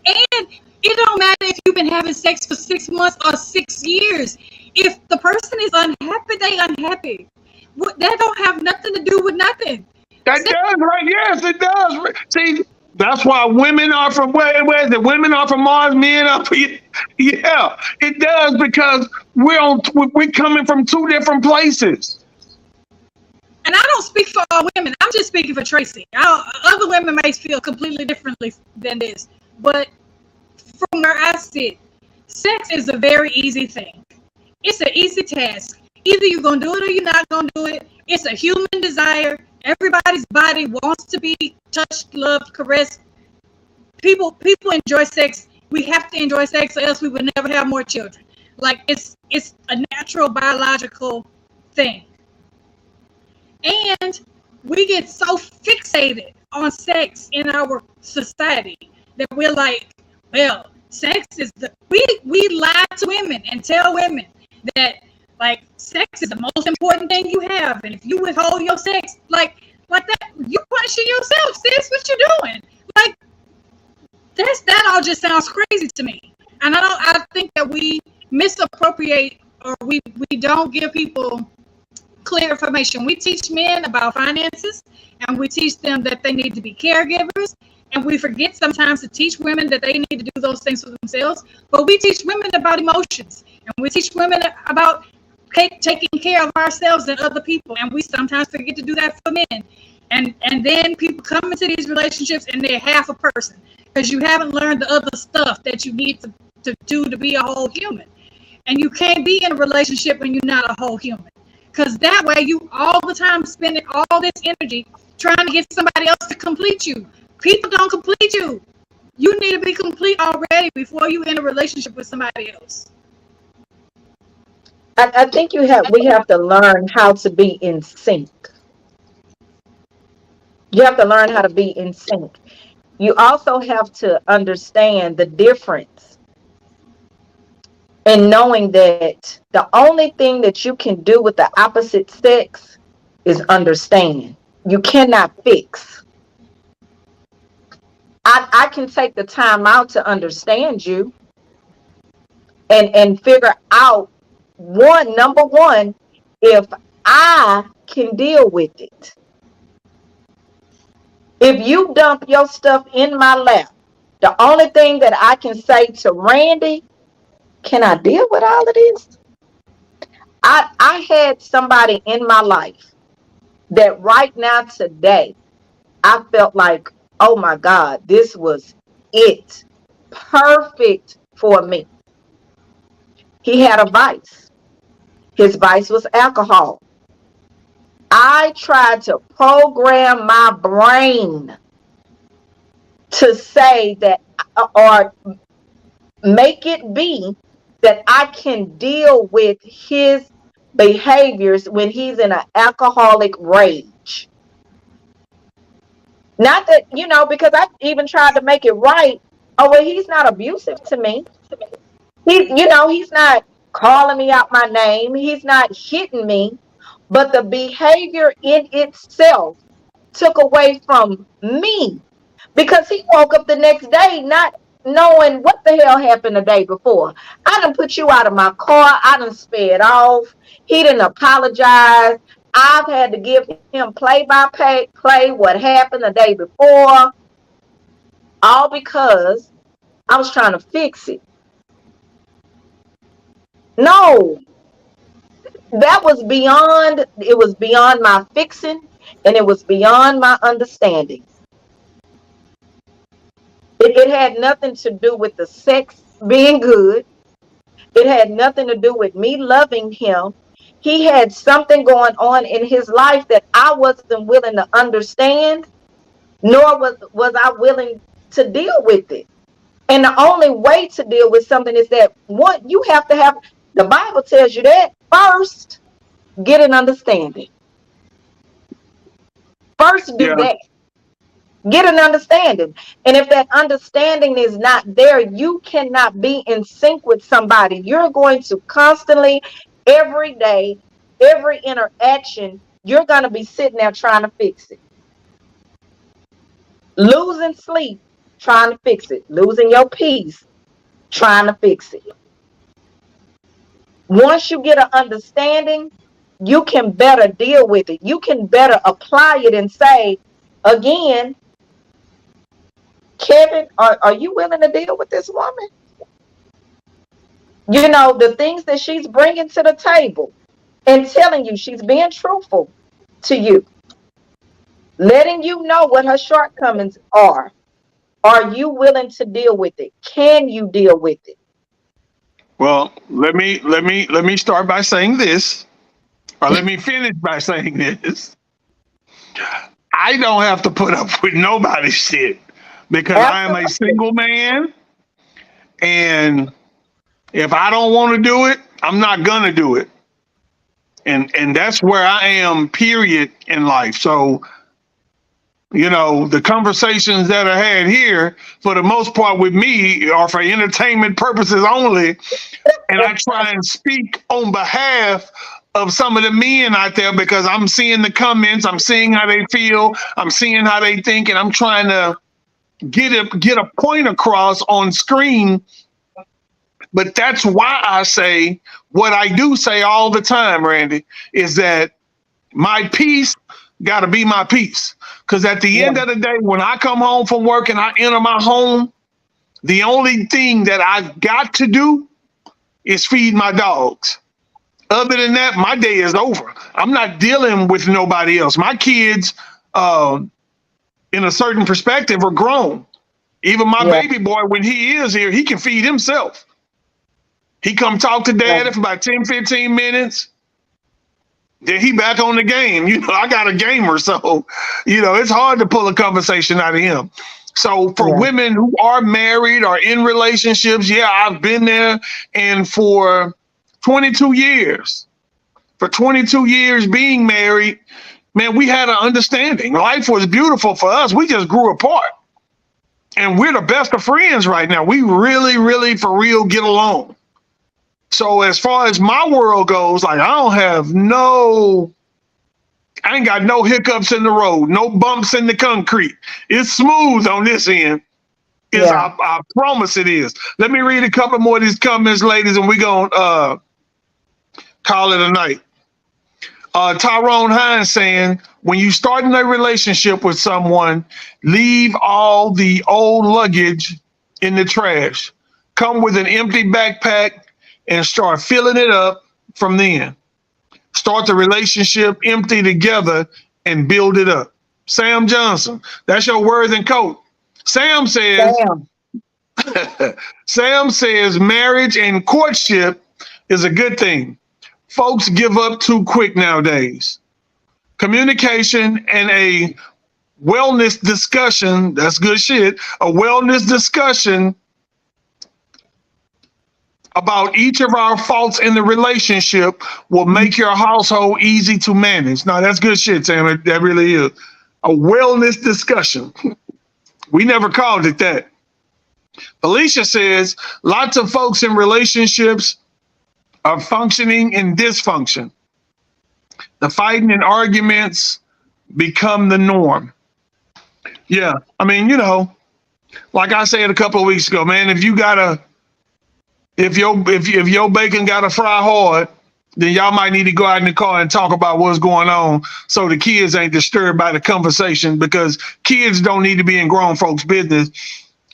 and it don't matter if you've been having sex for 6 months or 6 years. If the person is unhappy, they unhappy. That don't have nothing to do with nothing. That does, right? Yes, it does. See, that's why women are from where is it? Women are from Mars, men are from. Yeah, it does because we're coming from two different places. And I don't speak for all women. I'm just speaking for Tracy. Other women may feel completely differently than this. But from where I sit, sex is a very easy thing. It's an easy task. Either you're going to do it or you're not going to do it. It's a human desire. Everybody's body wants to be touched, loved, caressed. People enjoy sex. We have to enjoy sex or else we would never have more children. Like it's a natural biological thing. And we get so fixated on sex in our society that we're like, well, sex is we lie to women and tell women that like sex is the most important thing you have, and if you withhold your sex like that, you're punishing yourself, sis. What you doing? Like that all just sounds crazy to me. And I think that we misappropriate, or we don't give people clear information. We teach men about finances, and we teach them that they need to be caregivers, and we forget sometimes to teach women that they need to do those things for themselves. But we teach women about emotions, and we teach women about taking care of ourselves and other people, and we sometimes forget to do that for men. And then people come into these relationships and they're half a person because you haven't learned the other stuff that you need to do to be a whole human. And you can't be in a relationship when you're not a whole human, because that way you all the time spending all this energy trying to get somebody else to complete you. People don't complete you. You need to be complete already before you in a relationship with somebody else. I think we have to learn how to be in sync. You have to learn how to be in sync. You also have to understand the difference in knowing that the only thing that you can do with the opposite sex is understand. You cannot fix. I can take the time out to understand you and figure out number one, if I can deal with it. If you dump your stuff in my lap, the only thing that I can say to Randy, can I deal with all of this? I had somebody in my life that right now today, I felt like, oh my God, this was it. Perfect for me. He had a vice. His vice was alcohol. I tried to program my brain to say that, or make it be that I can deal with his behaviors when he's in an alcoholic rage. Not that, because I even tried to make it right. Oh, well, he's not abusive to me. He's not calling me out my name. He's not hitting me. But the behavior in itself took away from me, because he woke up the next day not knowing what the hell happened the day before. I done put you out of my car. I done sped off. He didn't apologize. I've had to give him play what happened the day before, all because I was trying to fix it. No, it was beyond my fixing, and it was beyond my understanding. It had nothing to do with the sex being good. It had nothing to do with me loving him. He had something going on in his life that I wasn't willing to understand, nor was I willing to deal with it. And the only way to deal with something is that you have to have, the Bible tells you that first, get an understanding. First do that. Get an understanding. And if that understanding is not there, you cannot be in sync with somebody. You're going to constantly, every day, every interaction, you're going to be sitting there trying to fix it. Losing sleep, trying to fix it. Losing your peace, trying to fix it. Once you get an understanding, you can better deal with it. You can better apply it and say, again, Kevin, are you willing to deal with this woman? You know, the things that she's bringing to the table and telling you she's being truthful to you, letting you know what her shortcomings are. Are you willing to deal with it? Can you deal with it? Well, let me start by saying this, or let me finish by saying this. I don't have to put up with nobody's shit because I am a Absolutely. single man, and if I don't want to do it, I'm not gonna do it. And that's where I am, period, in life. So, the conversations that are had here, for the most part with me, are for entertainment purposes only. And I try and speak on behalf of some of the men out there because I'm seeing the comments, I'm seeing how they feel, I'm seeing how they think, and I'm trying to get a point across on screen. But that's why I say what I do say all the time, Randy, is that my peace got to be my peace. Because at the Yeah, end of the day, when I come home from work and I enter my home, the only thing that I've got to do is feed my dogs. Other than that, my day is over. I'm not dealing with nobody else. My kids, in a certain perspective, are grown. Even my yeah, baby boy, when he is here, he can feed himself. He come talk to yeah, daddy for about 10, 15 minutes. Then he back on the game. I got a gamer, so it's hard to pull a conversation out of him. So for yeah. women who are married or in relationships, yeah, I've been there. And for 22 years, being married, man, we had an understanding. Life was beautiful for us. We just grew apart. And we're the best of friends right now. We really, really, for real, get along. So as far as my world goes, like I ain't got no hiccups in the road, no bumps in the concrete. It's smooth on this end. Yeah. I promise it is. Let me read a couple more of these comments, ladies, and we gonna call it a night. Tyrone Hines saying, when you start in a relationship with someone, leave all the old luggage in the trash. Come with an empty backpack and start filling it up from then. Start the relationship empty together and build it up. Sam Johnson, that's your words and coat. Sam says, Damn. Sam says marriage and courtship is a good thing. Folks give up too quick nowadays. Communication and a wellness discussion, that's good shit. A wellness discussion about each of our faults in the relationship will make your household easy to manage. Now, that's good shit, Sam. That really is. A wellness discussion. We never called it that. Alicia says lots of folks in relationships are functioning in dysfunction. The fighting and arguments become the norm. Yeah. I mean, like I said a couple of weeks ago, man, if your bacon gotta fry hard, then y'all might need to go out in the car and talk about what's going on so the kids ain't disturbed by the conversation, because kids don't need to be in grown folks' business.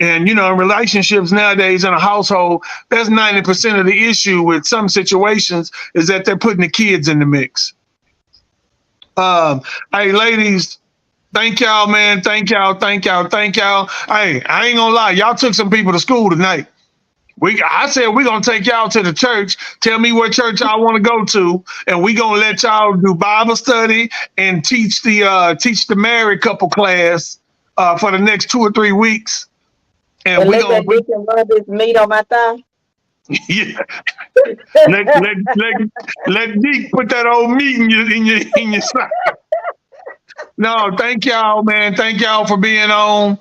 And, in relationships nowadays in a household, that's 90% of the issue with some situations is that they're putting the kids in the mix. Hey, ladies, thank y'all, man. Thank y'all. Hey, I ain't gonna lie. Y'all took some people to school tonight. I said we're gonna take y'all to the church. Tell me what church I want to go to, and we gonna let y'all do Bible study and teach the married couple class for the next 2 or 3 weeks. And And we let gonna that dick and rub his meat on my thigh. yeah, let Deke put that old meat in your side. No, thank y'all, man. Thank y'all for being on.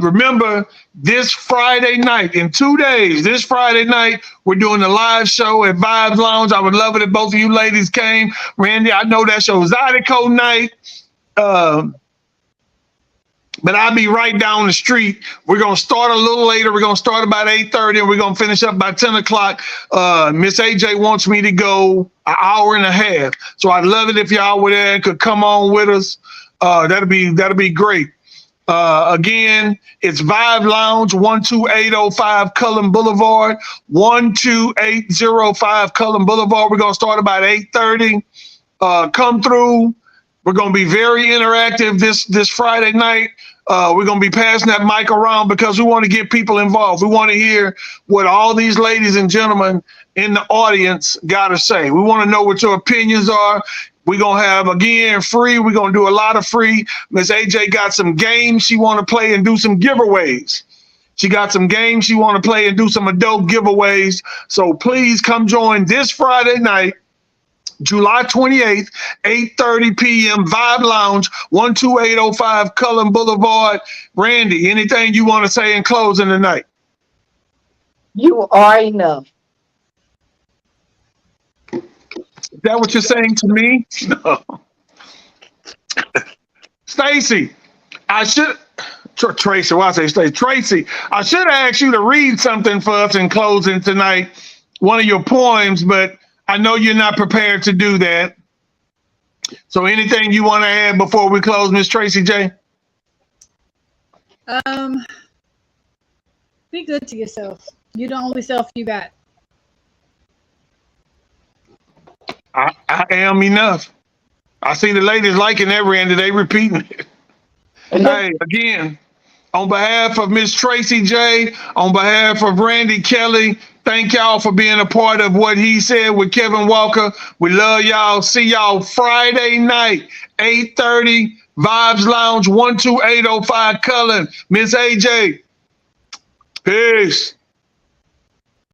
Remember, this Friday night, in 2 days, this Friday night, we're doing a live show at Vibes Lounge. I would love it if both of you ladies came. Randy, I know that's your Zydeco night. But I'll be right down the street. We're going to start a little later. We're going to start about 8:30, and we're going to finish up by 10 o'clock. Miss AJ wants me to go an hour and a half. So I'd love it if y'all were there and could come on with us. That'd be great. Again, it's Vibe Lounge, 12805 Cullen Boulevard, 12805 Cullen Boulevard. We're going to start about 8:30. Come through. We're going to be very interactive this Friday night. We're going to be passing that mic around because we want to get people involved. We want to hear what all these ladies and gentlemen in the audience got to say. We want to know what your opinions are. We're going to have, again, free. We're going to do a lot of free. Miss AJ got some games she want to play and do some giveaways. She got some games she want to play and do some adult giveaways. So please come join this Friday night, July 28th, 8:30 p.m., Vibe Lounge, 12805 Cullen Boulevard. Randy, anything you want to say in closing tonight? You are enough. Is that what you're saying to me? No. Stacy, I should... Tracy, why I say Stacy? Tracy, I should have asked you to read something for us in closing tonight, one of your poems, but I know you're not prepared to do that. So anything you want to add before we close, Miss Tracy J? Be good to yourself. You're the only self you got. I am enough. I see the ladies liking that, Randy. They repeating it. Hey, again, on behalf of Miss Tracy J, on behalf of Randy Kelly, thank y'all for being a part of What He Said with Kevin Walker. We love y'all. See y'all Friday night, 8:30, Vibes Lounge, 12805 Cullen. Miss AJ, peace.